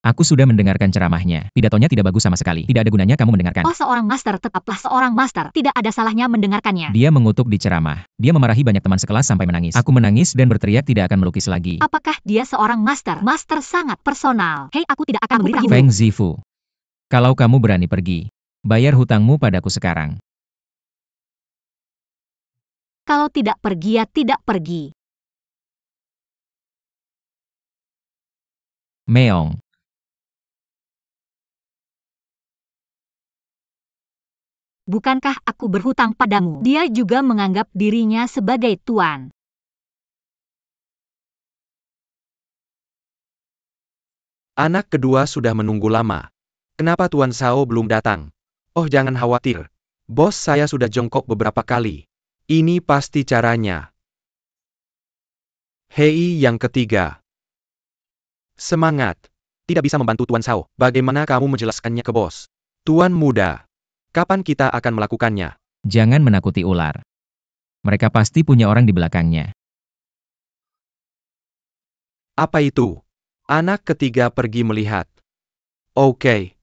Aku sudah mendengarkan ceramahnya. Pidatonya tidak bagus sama sekali. Tidak ada gunanya kamu mendengarkan. Oh, seorang master tetaplah seorang master. Tidak ada salahnya mendengarkannya. Dia mengutuk di ceramah. Dia memarahi banyak teman sekelas sampai menangis. Aku menangis dan berteriak tidak akan melukis lagi. Apakah dia seorang master? Master sangat personal. Hei, aku tidak akan memberitahu. Feng Zifu. Kalau kamu berani pergi, bayar hutangmu padaku sekarang. Kalau tidak pergi, ya tidak pergi. Meong. Bukankah aku berhutang padamu? Dia juga menganggap dirinya sebagai tuan. Anak kedua sudah menunggu lama. Kenapa Tuan Sao belum datang? Oh, jangan khawatir. Bos saya sudah jongkok beberapa kali. Ini pasti caranya. Hei, yang ketiga. Semangat. Tidak bisa membantu Tuan Sao. Bagaimana kamu menjelaskannya ke bos? Tuan muda. Kapan kita akan melakukannya? Jangan menakuti ular. Mereka pasti punya orang di belakangnya. Apa itu? Anak ketiga pergi melihat. Oke.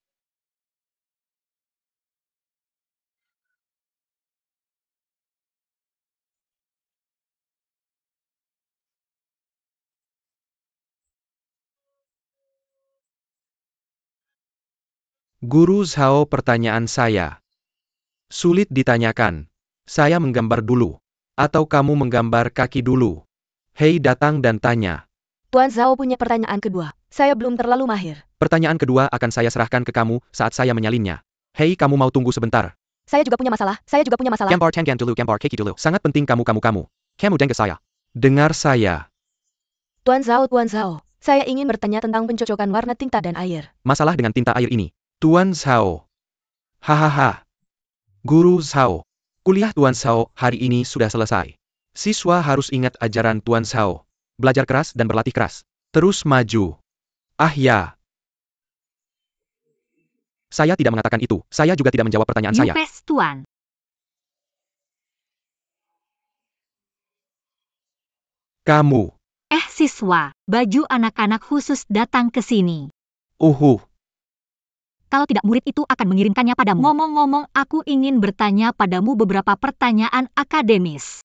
Guru Zhao, pertanyaan saya. Sulit ditanyakan. Saya menggambar dulu. Atau kamu menggambar kaki dulu? Hei, datang dan tanya. Tuan Zhao punya pertanyaan kedua. Saya belum terlalu mahir. Pertanyaan kedua akan saya serahkan ke kamu saat saya menyalinnya. Hei, kamu mau tunggu sebentar? Saya juga punya masalah. Gambar tanggan dulu, gambar kaki dulu. Sangat penting kamu. Kamu dengar saya. Dengar saya. Tuan Zhao. Saya ingin bertanya tentang pencocokan warna tinta dan air. Masalah dengan tinta air ini. Tuan Zhao. Hahaha. Guru Zhao. Kuliah Tuan Zhao hari ini sudah selesai. Siswa harus ingat ajaran Tuan Zhao. Belajar keras dan berlatih keras. Terus maju. Ah ya. Saya tidak mengatakan itu. Saya juga tidak menjawab pertanyaan saya. Yupes, Tuan. Kamu. Siswa, baju anak-anak khusus datang ke sini. Kalau tidak, murid itu akan mengirimkannya padamu. Ngomong-ngomong, aku ingin bertanya padamu beberapa pertanyaan akademis.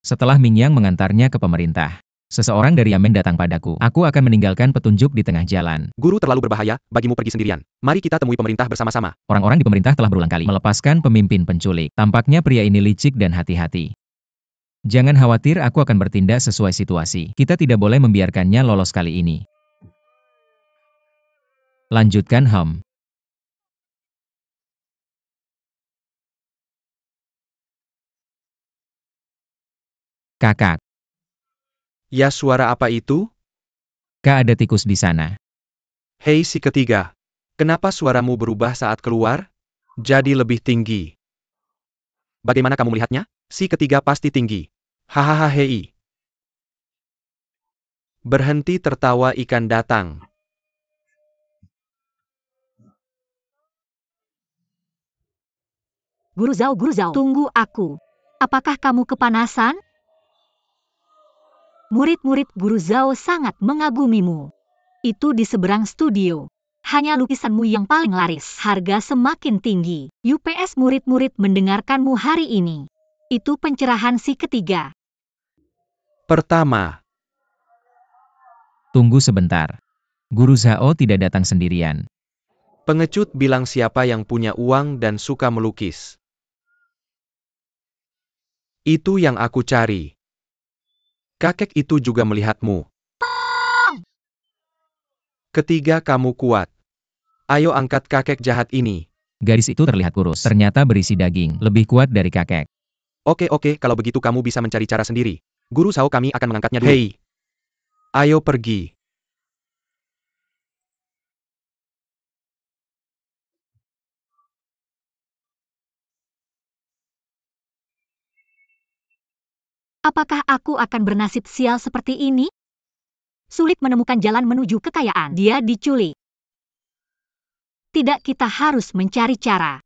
Setelah Mingyang mengantarnya ke pemerintah, Seseorang dari Yamen datang padaku. Aku akan meninggalkan petunjuk di tengah jalan. Guru terlalu berbahaya, bagimu pergi sendirian. Mari kita temui pemerintah bersama-sama. Orang-orang di pemerintah telah berulang kali melepaskan pemimpin penculik. Tampaknya pria ini licik dan hati-hati. Jangan khawatir, aku akan bertindak sesuai situasi. Kita tidak boleh membiarkannya lolos kali ini. Lanjutkan Ham. Kakak, Ya, suara apa itu? Kak, ada tikus di sana. Hei si ketiga. Kenapa suaramu berubah saat keluar? Jadi lebih tinggi. Bagaimana kamu melihatnya? Si ketiga pasti tinggi. Hahaha hei. Berhenti tertawa, ikan datang. Guru Zhao, tunggu aku. Apakah kamu kepanasan? Murid-murid Guru Zhao sangat mengagumimu. Itu di seberang studio. Hanya lukisanmu yang paling laris. Harga semakin tinggi. UPS murid-murid mendengarkanmu hari ini. Itu pencerahan si ketiga. Pertama. Tunggu sebentar. Guru Zhao tidak datang sendirian. Pengecut bilang siapa yang punya uang dan suka melukis. Itu yang aku cari. Kakek itu juga melihatmu. Ketiga, kamu kuat. Ayo angkat kakek jahat ini. Gadis itu terlihat kurus. Ternyata berisi daging. Lebih kuat dari kakek. Oke, kalau begitu kamu bisa mencari cara sendiri. Guru Zhao kami akan mengangkatnya dulu. Hei. Ayo pergi. Apakah aku akan bernasib sial seperti ini? Sulit menemukan jalan menuju kekayaan. Dia diculik. Tidak, kita harus mencari cara.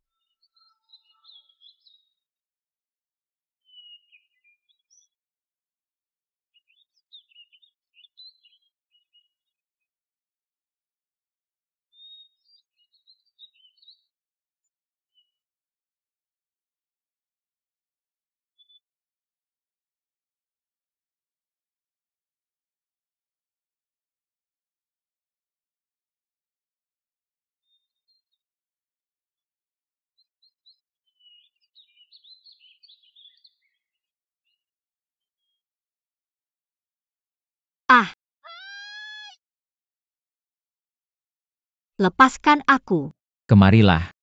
Ah! Lepaskan aku. Kemarilah.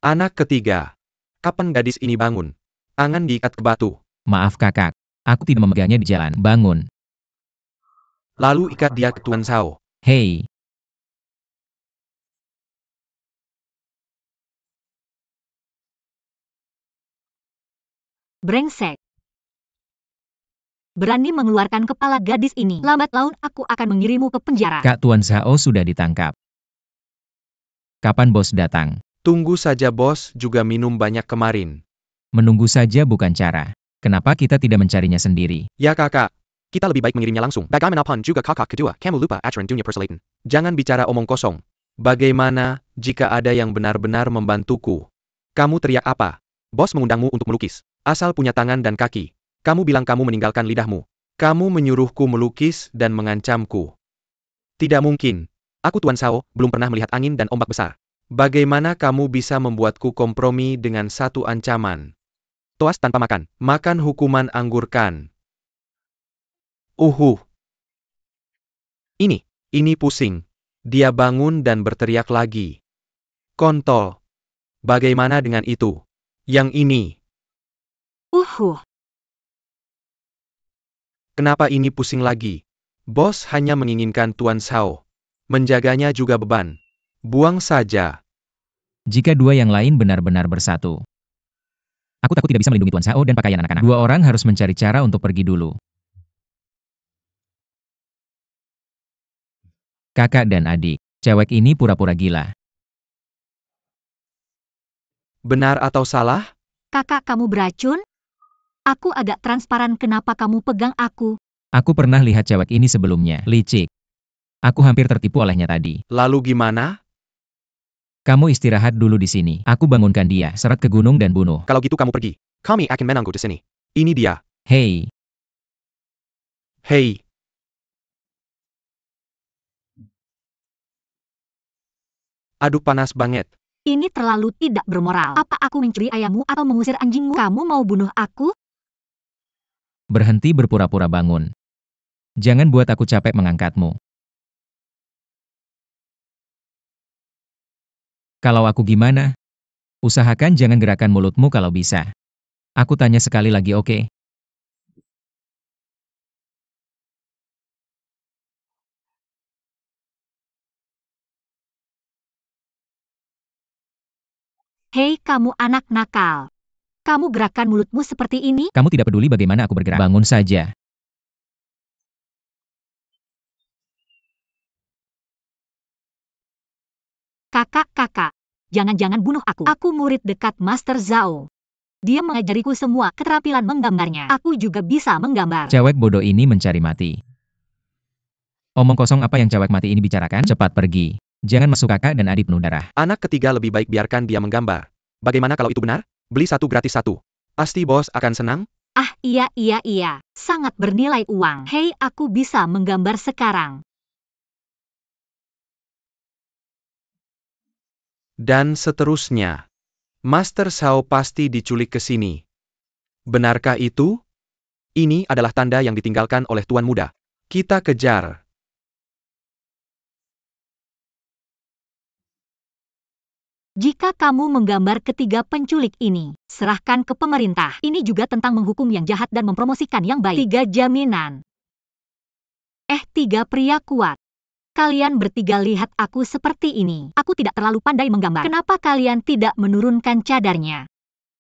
Anak ketiga. Kapan gadis ini bangun? Tangan diikat ke batu. Maaf kakak. Aku tidak memegangnya di jalan. Bangun. Lalu ikat dia ke Tuan Zhao. Hei. Brengsek. Berani mengeluarkan kepala gadis ini. Lambat laun aku akan mengirimmu ke penjara. Kak, Tuan Zhao sudah ditangkap. Kapan bos datang? Tunggu saja, bos juga minum banyak kemarin. Menunggu saja bukan cara. Kenapa kita tidak mencarinya sendiri? Ya kakak. Kita lebih baik mengirimnya langsung. Bagaimanapun juga kakak kedua, kamu lupa aturan dunia persilatan. Jangan bicara omong kosong. Bagaimana jika ada yang benar-benar membantuku? Kamu teriak apa? Bos mengundangmu untuk melukis. Asal punya tangan dan kaki. Kamu bilang kamu meninggalkan lidahmu. Kamu menyuruhku melukis dan mengancamku. Tidak mungkin. Aku Tuan Zhao, belum pernah melihat angin dan ombak besar. Bagaimana kamu bisa membuatku kompromi dengan satu ancaman? Toas tanpa makan. Makan hukuman anggurkan. Ini pusing. Dia bangun dan berteriak lagi. Kontol. Bagaimana dengan itu? Yang ini. Kenapa ini pusing lagi? Bos hanya menginginkan Tuan Zhao. Menjaganya juga beban. Buang saja. Jika dua yang lain benar-benar bersatu. Aku takut tidak bisa melindungi Tuan Zhao dan pakaian anak-anak. Dua orang harus mencari cara untuk pergi dulu. Kakak dan adik. Cewek ini pura-pura gila. Benar atau salah? Kakak, kamu beracun? Aku agak transparan, kenapa kamu pegang aku? Aku pernah lihat cewek ini sebelumnya. Licik. Aku hampir tertipu olehnya tadi. Lalu gimana? Kamu istirahat dulu di sini. Aku bangunkan dia, seret ke gunung dan bunuh. Kalau gitu kamu pergi. Kami akan menunggu di sini. Ini dia. Hei, Hei. Aduh panas banget. Ini terlalu tidak bermoral. Apa aku mencuri ayammu atau mengusir anjingmu? Kamu mau bunuh aku? berhenti berpura-pura bangun. Jangan buat aku capek mengangkatmu. Kalau aku gimana? Usahakan jangan gerakan mulutmu kalau bisa. Aku tanya sekali lagi, oke? Hei kamu anak nakal. Kamu gerakan mulutmu seperti ini? Kamu tidak peduli bagaimana aku bergerak. Bangun saja. Kakak, jangan-jangan bunuh aku. Aku murid dekat Master Zhao. Dia mengajariku semua keterampilan menggambarnya. Aku juga bisa menggambar. Cewek bodoh ini mencari mati. Omong kosong apa yang cewek mati ini bicarakan? Cepat pergi. Jangan masuk kakak dan adik penuh darah. Anak ketiga lebih baik biarkan dia menggambar. Bagaimana kalau itu benar? Beli satu gratis satu. Pasti bos akan senang? Ah iya. Sangat bernilai uang. Hei aku bisa menggambar sekarang. Dan seterusnya. Master Zhao pasti diculik ke sini. Benarkah itu? Ini adalah tanda yang ditinggalkan oleh Tuan Muda. Kita kejar. Jika kamu menggambar ketiga penculik ini, serahkan ke pemerintah. Ini juga tentang menghukum yang jahat dan mempromosikan yang baik. 3 jaminan. 3 pria kuat. Kalian bertiga lihat aku seperti ini. Aku tidak terlalu pandai menggambar. Kenapa kalian tidak menurunkan cadarnya?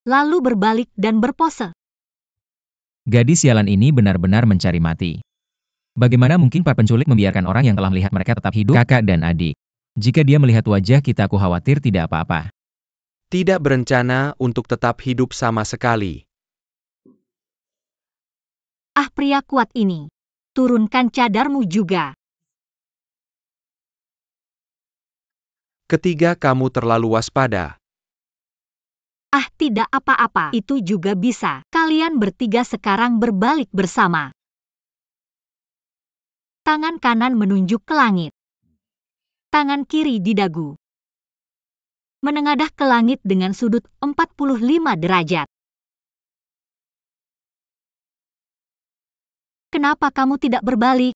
Lalu berbalik dan berpose. Gadis sialan ini benar-benar mencari mati. Bagaimana mungkin para penculik membiarkan orang yang telah melihat mereka tetap hidup? Kakak dan adik. Jika dia melihat wajah kita, aku khawatir tidak apa-apa. Tidak berencana untuk tetap hidup sama sekali. Ah pria kuat ini. Turunkan cadarmu juga. Ketiga kamu terlalu waspada. Ah tidak apa-apa. Itu juga bisa. Kalian bertiga sekarang berbalik bersama. Tangan kanan menunjuk ke langit. Tangan kiri di dagu. Menengadah ke langit dengan sudut 45 derajat. Kenapa kamu tidak berbalik?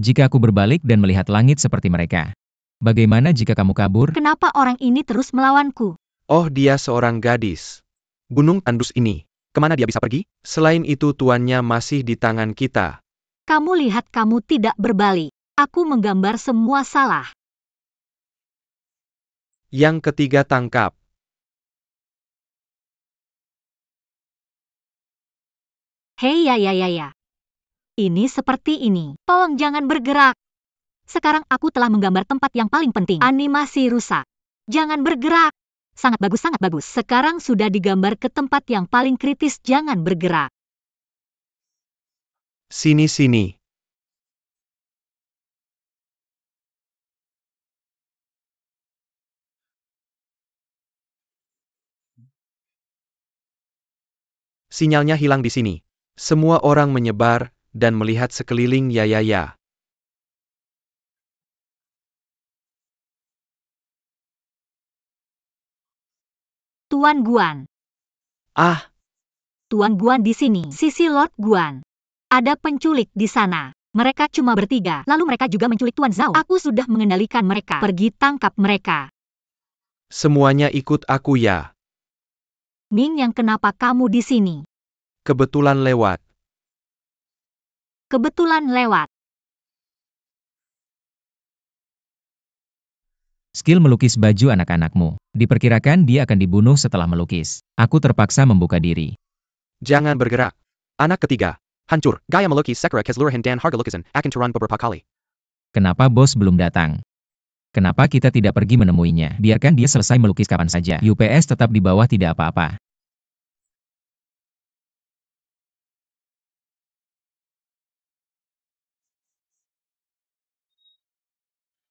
Jika aku berbalik dan melihat langit seperti mereka. Bagaimana jika kamu kabur? Kenapa orang ini terus melawanku? Oh dia seorang gadis. Gunung tandus ini. Kemana dia bisa pergi? Selain itu tuannya masih di tangan kita. Kamu lihat kamu tidak berbalik. Aku menggambar semua salah. Yang ketiga tangkap. Hei ya. Ini seperti ini. Tolong jangan bergerak. Sekarang aku telah menggambar tempat yang paling penting. Animasi rusak. Jangan bergerak. Sangat bagus. Sekarang sudah digambar ke tempat yang paling kritis, jangan bergerak. Sini. Sinyalnya hilang di sini. Semua orang menyebar dan melihat sekeliling ya. Tuan Guan. Ah, Tuan Guan di sini. Sisi Lord Guan. Ada penculik di sana. Mereka cuma bertiga. Lalu mereka juga menculik Tuan Zhao. Aku sudah mengendalikan mereka. Pergi tangkap mereka. semuanya ikut aku ya. Ming yang kenapa kamu di sini? Kebetulan lewat. Kebetulan lewat. Skill melukis baju anak-anakmu. Diperkirakan dia akan dibunuh setelah melukis. Aku terpaksa membuka diri. Jangan bergerak. Anak ketiga. Hancur. Gaya melukis Sekira Kezluruhan dan harga lukisan akan turun beberapa kali. Kenapa bos belum datang? Kenapa kita tidak pergi menemuinya? Biarkan dia selesai melukis kapan saja. UPS tetap di bawah, tidak apa-apa.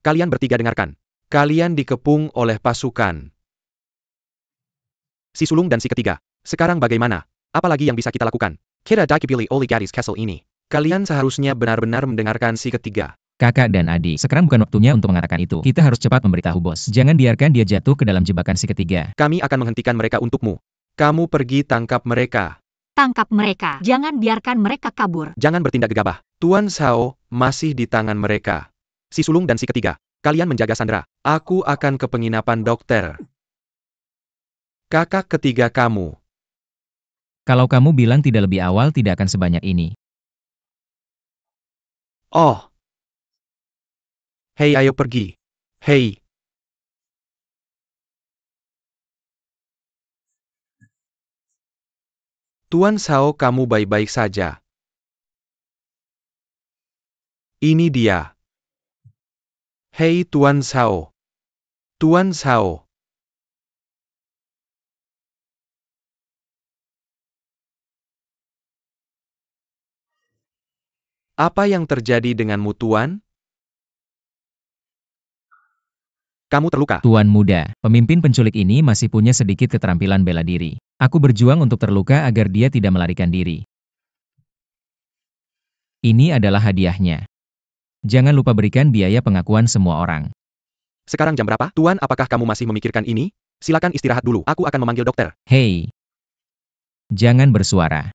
Kalian bertiga dengarkan. Kalian dikepung oleh pasukan si sulung dan si ketiga. Sekarang bagaimana? Apalagi yang bisa kita lakukan? Kita dikepili oleh gadis Castle ini. Kalian seharusnya benar-benar mendengarkan si ketiga. Kakak dan adik, sekarang bukan waktunya untuk mengatakan itu. Kita harus cepat memberitahu bos. Jangan biarkan dia jatuh ke dalam jebakan si ketiga. Kami akan menghentikan mereka untukmu. Kamu pergi tangkap mereka. Tangkap mereka. Jangan biarkan mereka kabur. Jangan bertindak gegabah. Tuan Shao masih di tangan mereka. Si sulung dan si ketiga. Kalian menjaga Sandra. Aku akan ke penginapan dokter. Kakak ketiga kamu. Kalau kamu bilang tidak lebih awal, tidak akan sebanyak ini. Oh. Hei, ayo pergi. Hei. Tuan Shao, kamu baik-baik saja. Ini dia. Hei Tuan Shao. Tuan Shao. Apa yang terjadi denganmu, Tuan? Kamu terluka. Tuan muda, pemimpin penculik ini masih punya sedikit keterampilan bela diri. Aku berjuang untuk terluka agar dia tidak melarikan diri. Ini adalah hadiahnya. Jangan lupa berikan biaya pengakuan semua orang. Sekarang jam berapa? Tuan, apakah kamu masih memikirkan ini? Silakan istirahat dulu. Aku akan memanggil dokter. Hei, jangan bersuara.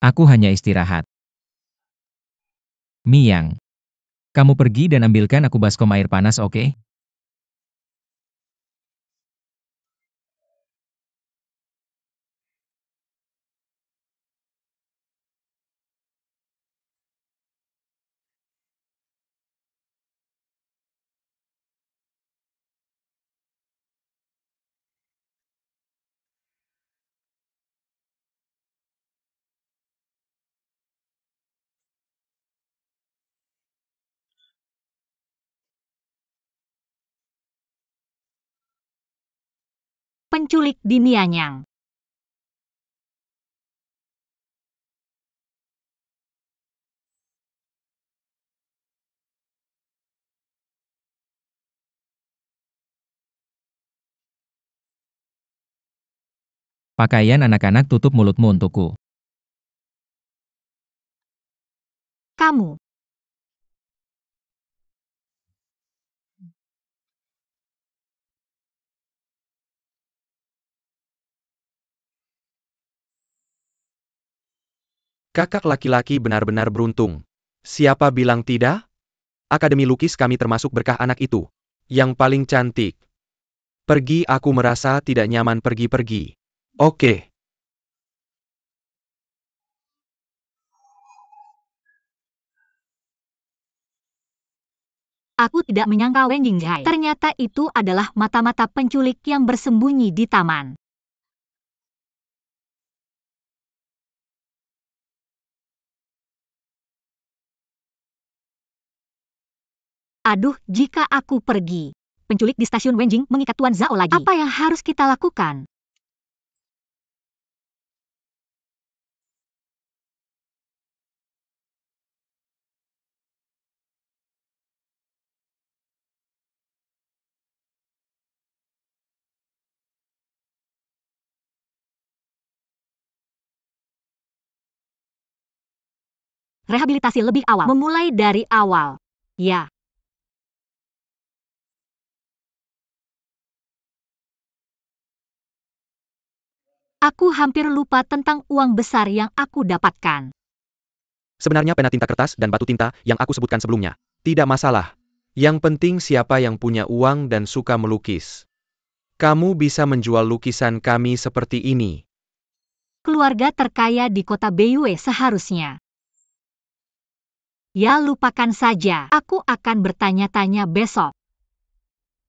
Aku hanya istirahat. Miang, kamu pergi dan ambilkan aku baskom air panas, oke? Penculik di Mianyang. Pakaian anak-anak tutup mulutmu untukku. Kamu. Kakak laki-laki benar-benar beruntung. Siapa bilang tidak? Akademi lukis kami termasuk berkah anak itu. Yang paling cantik. Pergi, aku merasa tidak nyaman pergi-pergi. Oke. Aku tidak menyangka Wen Jingjai. Ternyata itu adalah mata-mata penculik yang bersembunyi di taman. Aduh, jika aku pergi. Penculik di stasiun Wenjing mengikat Tuan Zhao lagi. Apa yang harus kita lakukan? Rehabilitasi lebih awal. Memulai dari awal. Ya. Aku hampir lupa tentang uang besar yang aku dapatkan. Sebenarnya pena tinta kertas dan batu tinta yang aku sebutkan sebelumnya. Tidak masalah. Yang penting siapa yang punya uang dan suka melukis. Kamu bisa menjual lukisan kami seperti ini. Keluarga terkaya di kota Beiyue seharusnya. Ya, lupakan saja. Aku akan bertanya-tanya besok.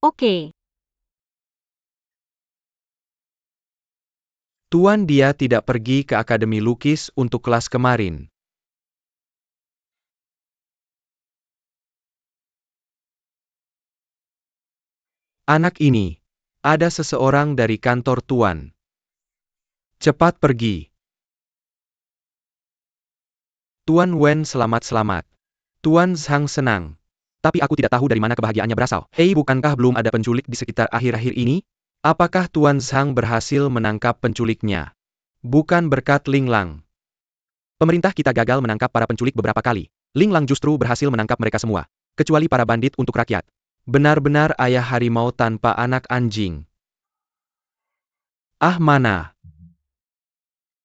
Oke. Tuan, dia tidak pergi ke akademi lukis untuk kelas kemarin. Anak ini, ada seseorang dari kantor Tuan. Cepat pergi. Tuan Wen selamat-selamat. Tuan Zhang senang. Tapi aku tidak tahu dari mana kebahagiaannya berasal. Hei, bukankah belum ada penculik di sekitar akhir-akhir ini? Apakah Tuan Zhang berhasil menangkap penculiknya? Bukan berkat Ling Lang. Pemerintah kita gagal menangkap para penculik beberapa kali. Ling Lang justru berhasil menangkap mereka semua. Kecuali para bandit untuk rakyat. Benar-benar ayah harimau tanpa anak anjing. Ah, mana?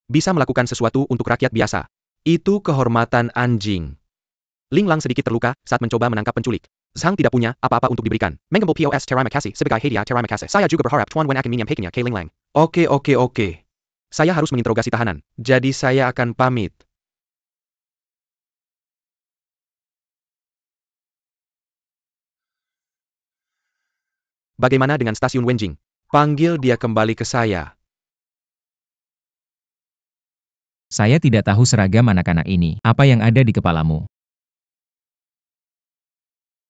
Bisa melakukan sesuatu untuk rakyat biasa. Itu kehormatan anjing. Ling Lang sedikit terluka saat mencoba menangkap penculik. Zhang tidak punya apa-apa untuk diberikan. Mengambil POS terima kasih sebagai hadiah terima kasih. Saya juga berharap Tuan Wen akan menyempaikannya ke Ling Lang. Oke. Saya harus menginterogasi tahanan. Jadi saya akan pamit. Bagaimana dengan stasiun Wenjing? Panggil dia kembali ke saya. Saya tidak tahu seragam anak-anak ini. Apa yang ada di kepalamu?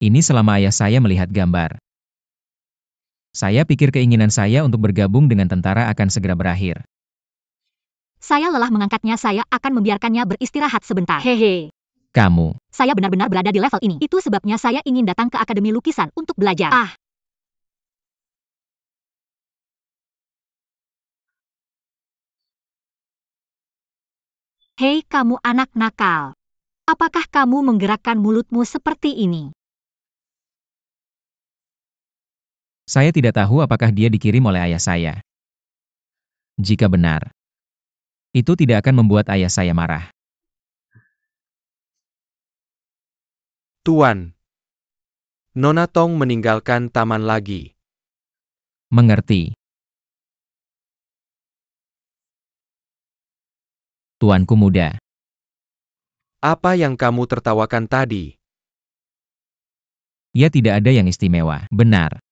Ini selama ayah saya melihat gambar. Saya pikir keinginan saya untuk bergabung dengan tentara akan segera berakhir. Saya lelah mengangkatnya, saya akan membiarkannya beristirahat sebentar. Hehe. Kamu, Saya benar-benar berada di level ini. Itu sebabnya saya ingin datang ke Akademi Lukisan untuk belajar. Hei kamu anak nakal. Apakah kamu menggerakkan mulutmu seperti ini? saya tidak tahu apakah dia dikirim oleh ayah saya. Jika benar, itu tidak akan membuat ayah saya marah. Tuan. Nona Tong meninggalkan taman lagi. Mengerti. Tuanku muda. Apa yang kamu tertawakan tadi? Ya tidak ada yang istimewa. Benar.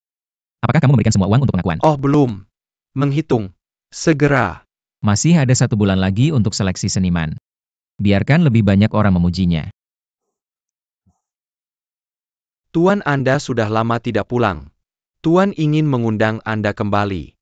Apakah kamu memberikan semua uang untuk pengakuan? Oh, belum. Menghitung. Segera. Masih ada 1 bulan lagi untuk seleksi seniman. Biarkan lebih banyak orang memujinya. Tuan Anda sudah lama tidak pulang. Tuan ingin mengundang Anda kembali.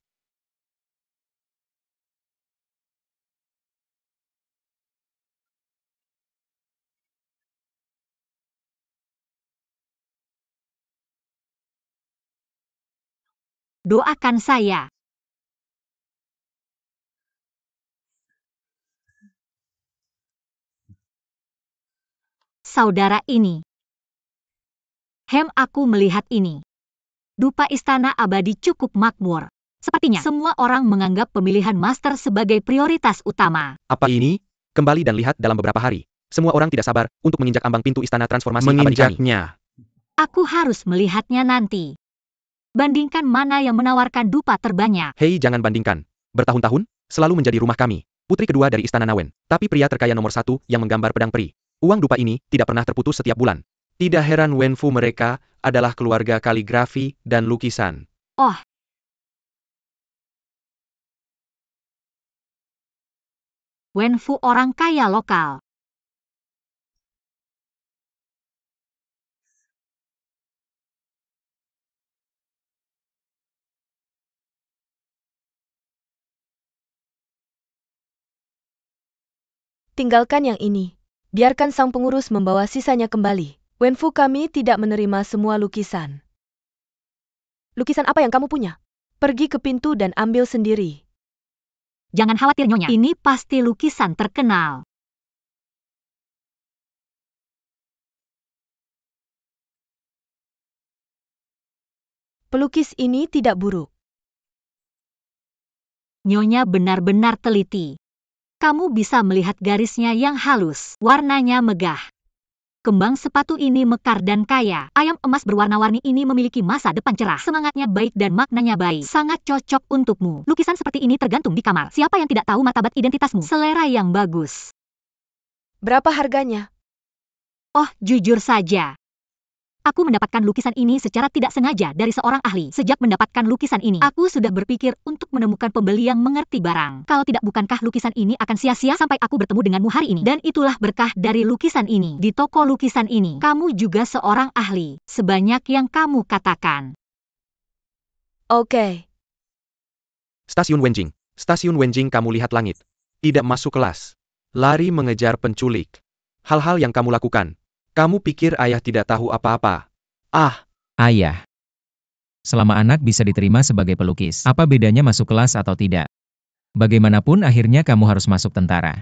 Doakan saya. Saudara ini. Aku melihat ini. Dupa Istana Abadi cukup makmur. Sepertinya semua orang menganggap pemilihan master sebagai prioritas utama. Apa ini? Kembali dan lihat dalam beberapa hari. Semua orang tidak sabar untuk menginjak ambang pintu Istana Transformasi Abadi kami. Menginjaknya. Aku harus melihatnya nanti. Bandingkan mana yang menawarkan dupa terbanyak. Hei, jangan bandingkan. Bertahun-tahun, selalu menjadi rumah kami. Putri kedua dari Istana Nawen. Tapi pria terkaya nomor 1 yang menggambar pedang peri. Uang dupa ini tidak pernah terputus setiap bulan. Tidak heran Wenfu mereka adalah keluarga kaligrafi dan lukisan. Oh. Wenfu orang kaya lokal. Tinggalkan yang ini. Biarkan sang pengurus membawa sisanya kembali. Wenfu kami tidak menerima semua lukisan. Lukisan apa yang kamu punya? Pergi ke pintu dan ambil sendiri. Jangan khawatir Nyonya. Ini pasti lukisan terkenal. Pelukis ini tidak buruk. Nyonya benar-benar teliti. Kamu bisa melihat garisnya yang halus, warnanya megah. Kembang sepatu ini mekar dan kaya. Ayam emas berwarna-warni ini memiliki masa depan cerah. Semangatnya baik dan maknanya baik. Sangat cocok untukmu. Lukisan seperti ini tergantung di kamar. Siapa yang tidak tahu martabat identitasmu? Selera yang bagus. Berapa harganya? Oh, jujur saja. Aku mendapatkan lukisan ini secara tidak sengaja dari seorang ahli. Sejak mendapatkan lukisan ini, aku sudah berpikir untuk menemukan pembeli yang mengerti barang. Kalau tidak, bukankah lukisan ini akan sia-sia sampai aku bertemu denganmu hari ini? Dan itulah berkah dari lukisan ini. Di toko lukisan ini, kamu juga seorang ahli. Sebanyak yang kamu katakan. Oke. Stasiun Wenjing. Stasiun Wenjing, kamu lihat langit. Tidak masuk kelas. Lari mengejar penculik. Hal-hal yang kamu lakukan. Kamu pikir ayah tidak tahu apa-apa? Ah, Ayah. Selama anak bisa diterima sebagai pelukis, apa bedanya masuk kelas atau tidak? Bagaimanapun akhirnya kamu harus masuk tentara.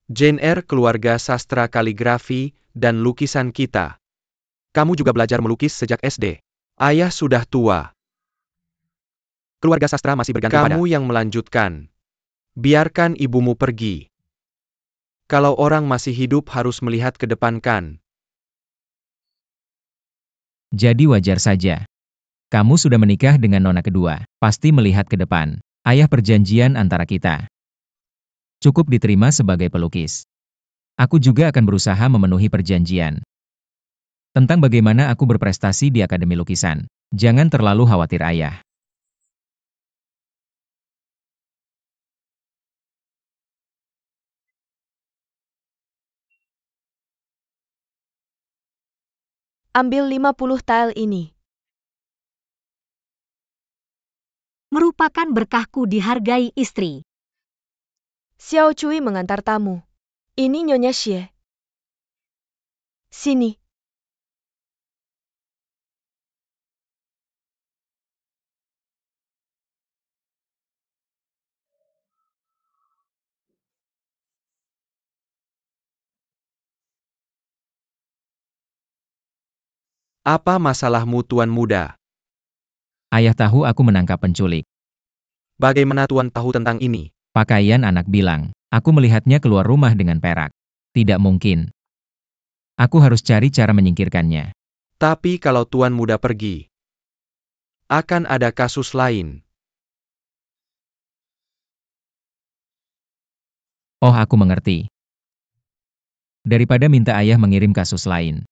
Jane Eyre keluarga sastra kaligrafi dan lukisan kita. Kamu juga belajar melukis sejak SD. Ayah sudah tua. Keluarga sastra masih bergantung pada. Kamu yang melanjutkan. Biarkan ibumu pergi. Kalau orang masih hidup harus melihat ke depan kan. Jadi wajar saja. Kamu sudah menikah dengan nona kedua, pasti melihat ke depan. Ayah, perjanjian antara kita cukup diterima sebagai pelukis. Aku juga akan berusaha memenuhi perjanjian. Tentang bagaimana aku berprestasi di Akademi Lukisan. Jangan terlalu khawatir, Ayah. Ambil 50 tile ini. Merupakan berkahku dihargai istri. Xiao Cui mengantar tamu. Ini Nyonya Xie. Sini. Apa masalahmu Tuan Muda? Ayah tahu aku menangkap penculik. Bagaimana Tuan tahu tentang ini? Pakaian anak bilang, aku melihatnya keluar rumah dengan perak. Tidak mungkin. Aku harus cari cara menyingkirkannya. Tapi kalau Tuan Muda pergi, akan ada kasus lain. Oh, aku mengerti. Daripada minta ayah mengirim kasus lain.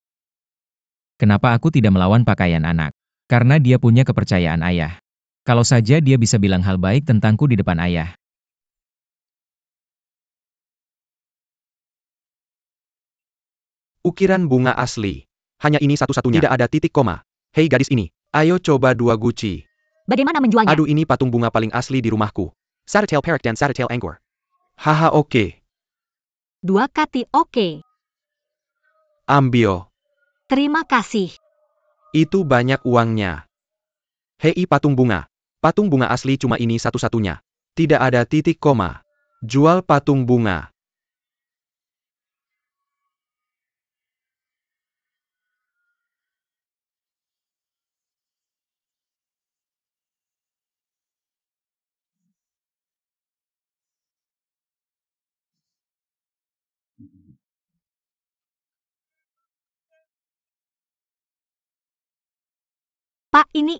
Kenapa aku tidak melawan pakaian anak? Karena dia punya kepercayaan ayah. Kalau saja dia bisa bilang hal baik tentangku di depan ayah. Ukiran bunga asli. Hanya ini satu-satunya. Tidak ada titik koma. Hei gadis ini, ayo coba 2 guci. Bagaimana menjualnya? Aduh, ini patung bunga paling asli di rumahku. Saddletail Parrot dan Saddletail Angkor. Haha, oke. 2 kati oke. Ambil. Terima kasih. Itu banyak uangnya. Hei patung bunga. Patung bunga asli cuma ini satu-satunya. Tidak ada titik koma. Jual patung bunga. Pak, ini.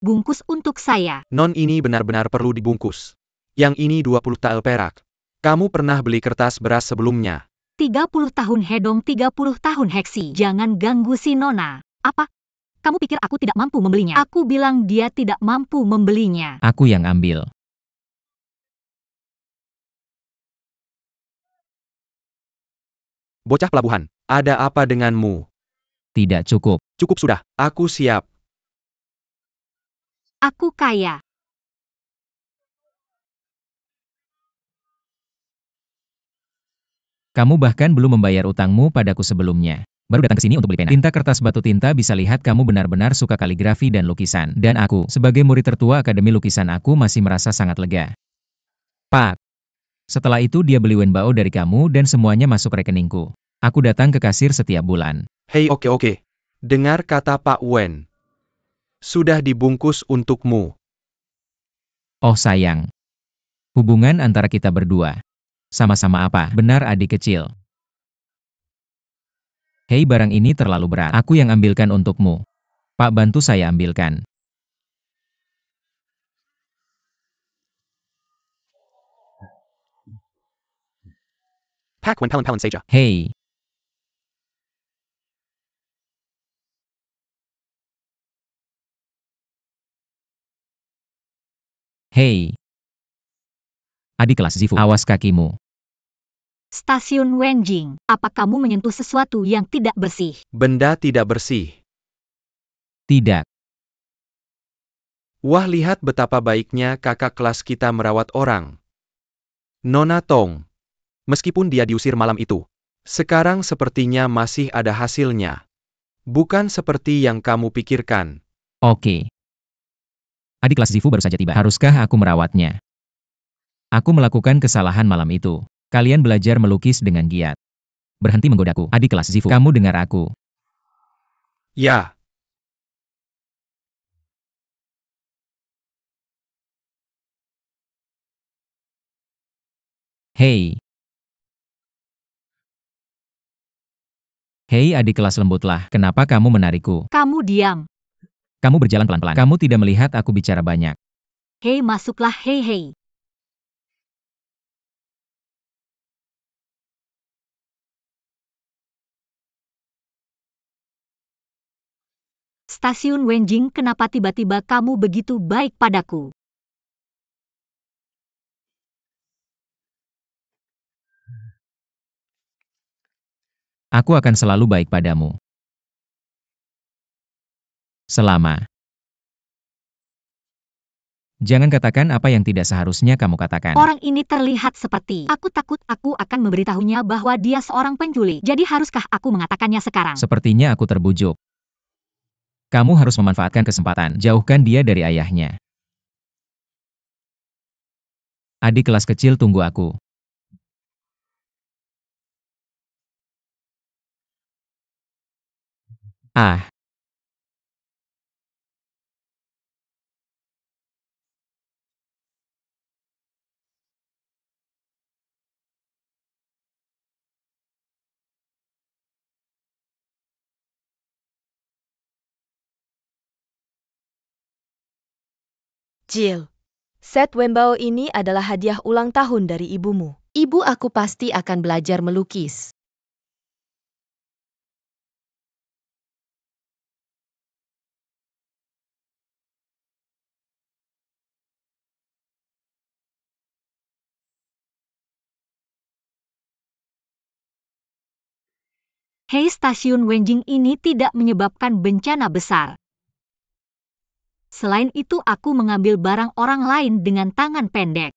Bungkus untuk saya. Non, ini benar-benar perlu dibungkus. Yang ini 20 tael perak. Kamu pernah beli kertas beras sebelumnya? 30 tahun Hedong, 30 tahun Heksi. Jangan ganggu si Nona. Apa? Kamu pikir aku tidak mampu membelinya? Aku bilang dia tidak mampu membelinya. Aku yang ambil. Bocah pelabuhan, ada apa denganmu? Tidak cukup. Cukup sudah, aku siap. Aku kaya. Kamu bahkan belum membayar utangmu padaku sebelumnya. Baru datang ke sini untuk beli pena. Tinta kertas batu tinta bisa lihat kamu benar-benar suka kaligrafi dan lukisan. Dan aku, sebagai murid tertua Akademi Lukisan, aku masih merasa sangat lega. Pak. Setelah itu dia beli Wenbao dari kamu dan semuanya masuk rekeningku. Aku datang ke kasir setiap bulan. Hei, oke. Dengar kata Pak Wen. Sudah dibungkus untukmu. Oh sayang. Hubungan antara kita berdua. Sama-sama apa? Benar adik kecil. Hei, barang ini terlalu berat. Aku yang ambilkan untukmu. Pak, bantu saya ambilkan. Pak Wen Pelin saja. Hei. Hei. Adik kelas Zifu, awas kakimu. Stasiun Wenjing, apa kamu menyentuh sesuatu yang tidak bersih? Benda tidak bersih. Tidak. Wah, lihat betapa baiknya kakak kelas kita merawat orang. Nona Tong. Meskipun dia diusir malam itu, sekarang sepertinya masih ada hasilnya. Bukan seperti yang kamu pikirkan. Oke. Adik kelas Zifu baru saja tiba. Haruskah aku merawatnya? Aku melakukan kesalahan malam itu. Kalian belajar melukis dengan giat. Berhenti menggodaku. Adik kelas Zifu, kamu dengar aku. Ya. Hei. Hei adik kelas lembutlah, kenapa kamu menarikku? Kamu diam. Kamu berjalan pelan-pelan. Kamu tidak melihat aku bicara banyak. Hei, masuklah, hei hei. Stasiun Wenjing, kenapa tiba-tiba kamu begitu baik padaku? Aku akan selalu baik padamu. Selama. Jangan katakan apa yang tidak seharusnya kamu katakan. Orang ini terlihat seperti, aku takut aku akan memberitahunya bahwa dia seorang penculik. Jadi haruskah aku mengatakannya sekarang? Sepertinya aku terbujuk. Kamu harus memanfaatkan kesempatan. Jauhkan dia dari ayahnya. Adik kelas kecil, tunggu aku. Ah. Jill, set Wenbao ini adalah hadiah ulang tahun dari ibumu. Ibu aku pasti akan belajar melukis. Hei, stasiun Wenjing ini tidak menyebabkan bencana besar. Selain itu aku mengambil barang orang lain dengan tangan pendek.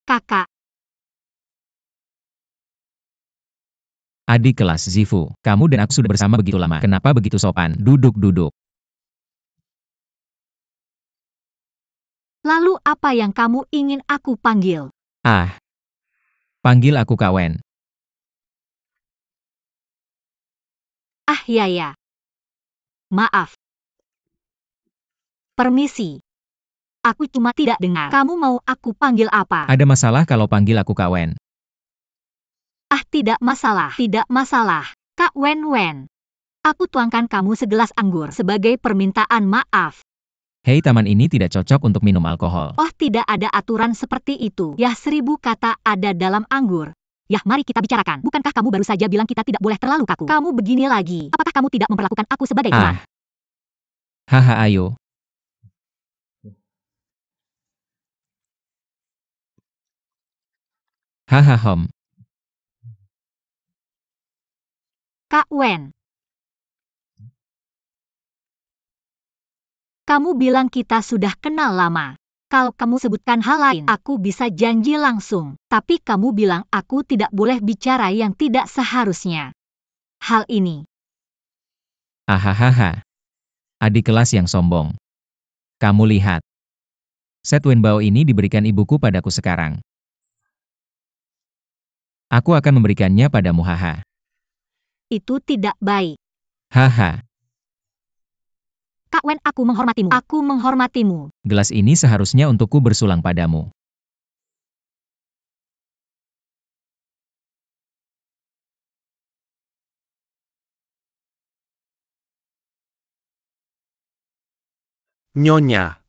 Kakak, Adik kelas Zifu, kamu dan aku sudah bersama begitu lama. Kenapa begitu sopan? Duduk-duduk. lalu apa yang kamu ingin aku panggil? Ah. Panggil aku Kawen. Ah ya. Maaf. Permisi. Aku cuma tidak dengar. Kamu mau aku panggil apa? Ada masalah kalau panggil aku Kawen? Ah, tidak masalah. Tidak masalah. Kak Wen. Aku tuangkan kamu segelas anggur sebagai permintaan maaf. Hei, taman ini tidak cocok untuk minum alkohol. Oh, tidak ada aturan seperti itu. Yah, 1000 kata ada dalam anggur. Yah, mari kita bicarakan. Bukankah kamu baru saja bilang kita tidak boleh terlalu kaku? Kamu begini lagi. Apakah kamu tidak memperlakukan aku sebagai teman? Ah. Haha, ayo. Haha, hom. Kak Wen. Kamu bilang kita sudah kenal lama. Kalau kamu sebutkan hal lain, aku bisa janji langsung. Tapi kamu bilang aku tidak boleh bicara yang tidak seharusnya. Hal ini. Ahahaha. Adik kelas yang sombong. Kamu lihat. Set Wenbao ini diberikan ibuku padaku sekarang. Aku akan memberikannya padamu, haha. Itu tidak baik. Haha. Kak Wen, aku menghormatimu. Aku menghormatimu. Gelas ini seharusnya untukku bersulang padamu. Nyonya.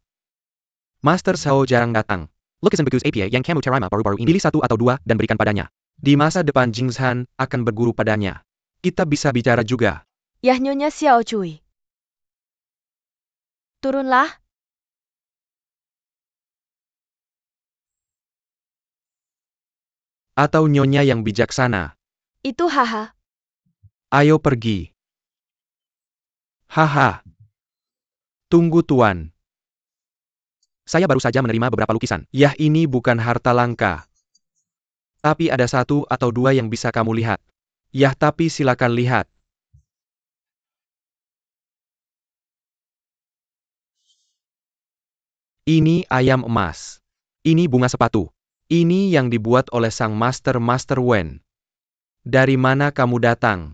Master Sao jarang datang. Lukisan bagus APA yang kamu terima baru-baru ini. Pilih 1 atau 2 dan berikan padanya. Di masa depan Jingshan akan berguru padanya. Kita bisa bicara juga. Yah, Nyonya Xiao Cui. Turunlah. Atau nyonya yang bijaksana. Itu haha. Ayo pergi. Haha. Tunggu Tuan. Saya baru saja menerima beberapa lukisan. Yah, ini bukan harta langka. Tapi ada satu atau dua yang bisa kamu lihat. Yah, tapi silakan lihat. Ini ayam emas. Ini bunga sepatu. Ini yang dibuat oleh sang Master Wen. Dari mana kamu datang?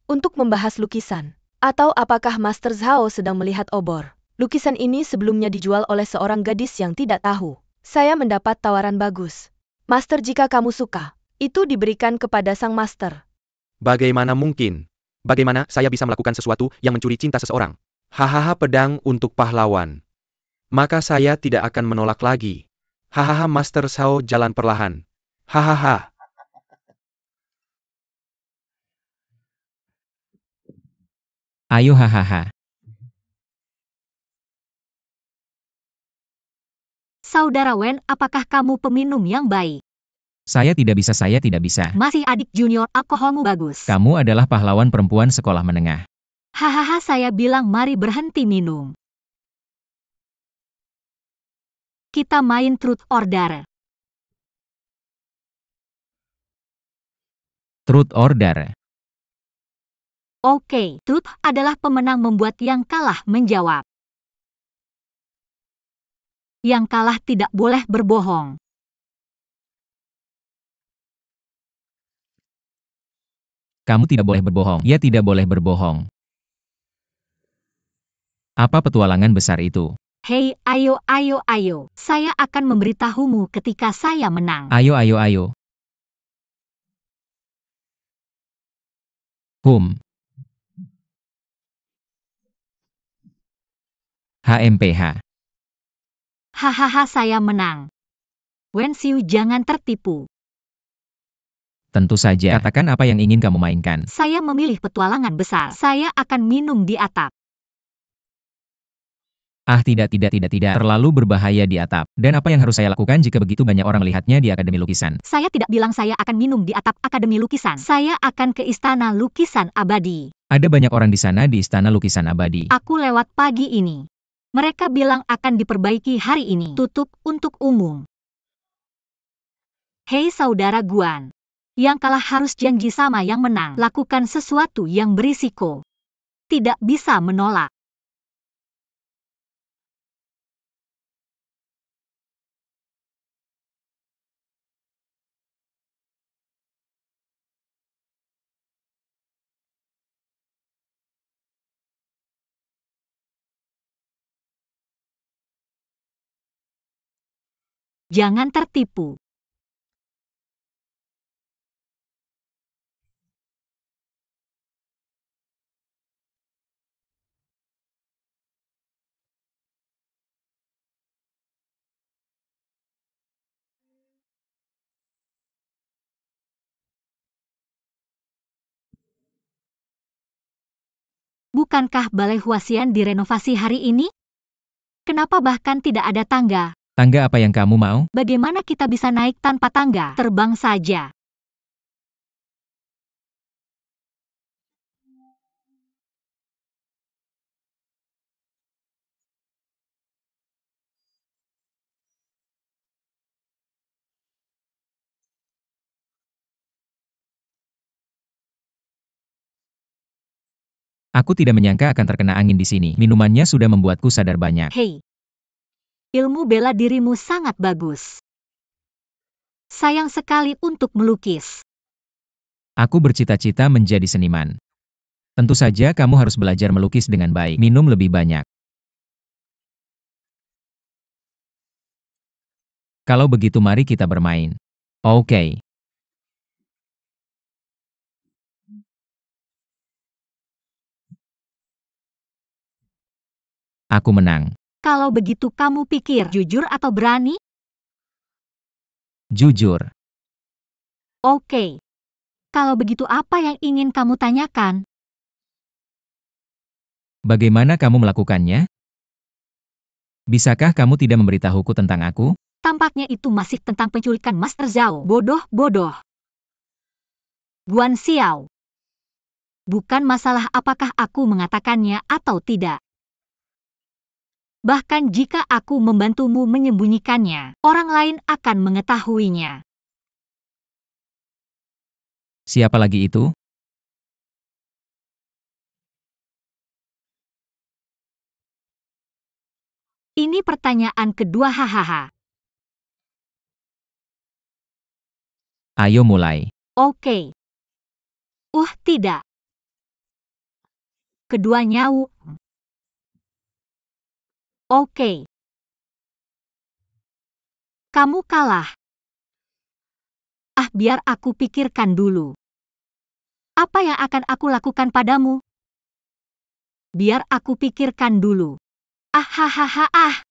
Untuk membahas lukisan. Atau apakah Master Zhao sedang melihat obor? Lukisan ini sebelumnya dijual oleh seorang gadis yang tidak tahu. Saya mendapat tawaran bagus. Master, jika kamu suka, itu diberikan kepada sang master. Bagaimana mungkin? Bagaimana saya bisa melakukan sesuatu yang mencuri cinta seseorang? Hahaha, pedang untuk pahlawan. Maka saya tidak akan menolak lagi. Hahaha, Master Zhao jalan perlahan. Hahaha. Ayo hahaha. Saudara Wen, apakah kamu peminum yang baik? Saya tidak bisa. Masih adik junior, alkoholmu bagus. Kamu adalah pahlawan perempuan sekolah menengah. Hahaha, saya bilang mari berhenti minum. Kita main truth order. Truth order. Oke, truth adalah pemenang membuat yang kalah menjawab. Yang kalah tidak boleh berbohong. Kamu tidak boleh berbohong. Ia tidak boleh berbohong. Apa petualangan besar itu? Hei, ayo. Saya akan memberitahumu ketika saya menang. Ayo. HMPH. Hahaha, saya menang. Wen Xiu, jangan tertipu. Tentu saja. Katakan apa yang ingin kamu mainkan. Saya memilih petualangan besar. Saya akan minum di atap. Ah, tidak. Terlalu berbahaya di atap. Dan apa yang harus saya lakukan jika begitu banyak orang melihatnya di Akademi Lukisan? Saya tidak bilang saya akan minum di atap Akademi Lukisan. Saya akan ke Istana Lukisan Abadi. Ada banyak orang di sana di Istana Lukisan Abadi. Aku lewat pagi ini. Mereka bilang akan diperbaiki hari ini. Tutup untuk umum. Hei saudara Guan. Yang kalah harus janji sama yang menang. Lakukan sesuatu yang berisiko. Tidak bisa menolak. Jangan tertipu. Bukankah Balai Huasian direnovasi hari ini? Kenapa bahkan tidak ada tangga? Tangga apa yang kamu mau? Bagaimana kita bisa naik tanpa tangga? Terbang saja. Aku tidak menyangka akan terkena angin di sini. Minumannya sudah membuatku sadar banyak. Hei. Ilmu bela dirimu sangat bagus. Sayang sekali untuk melukis. Aku bercita-cita menjadi seniman. Tentu saja kamu harus belajar melukis dengan baik. Minum lebih banyak. Kalau begitu mari kita bermain. Oke. Aku menang. Kalau begitu kamu pikir jujur atau berani? Jujur. Oke. Kalau begitu apa yang ingin kamu tanyakan? Bagaimana kamu melakukannya? Bisakah kamu tidak memberitahuku tentang aku? Tampaknya itu masih tentang penculikan Master Zhao. Bodoh. Guan Xiao. Bukan masalah apakah aku mengatakannya atau tidak. Bahkan jika aku membantumu menyembunyikannya, orang lain akan mengetahuinya. Siapa lagi itu? Ini pertanyaan kedua, hahaha. Ayo mulai. Oke. Tidak. Keduanya. Oke. Kamu kalah. Biar aku pikirkan dulu. Apa yang akan aku lakukan padamu? Biar aku pikirkan dulu. Hahaha.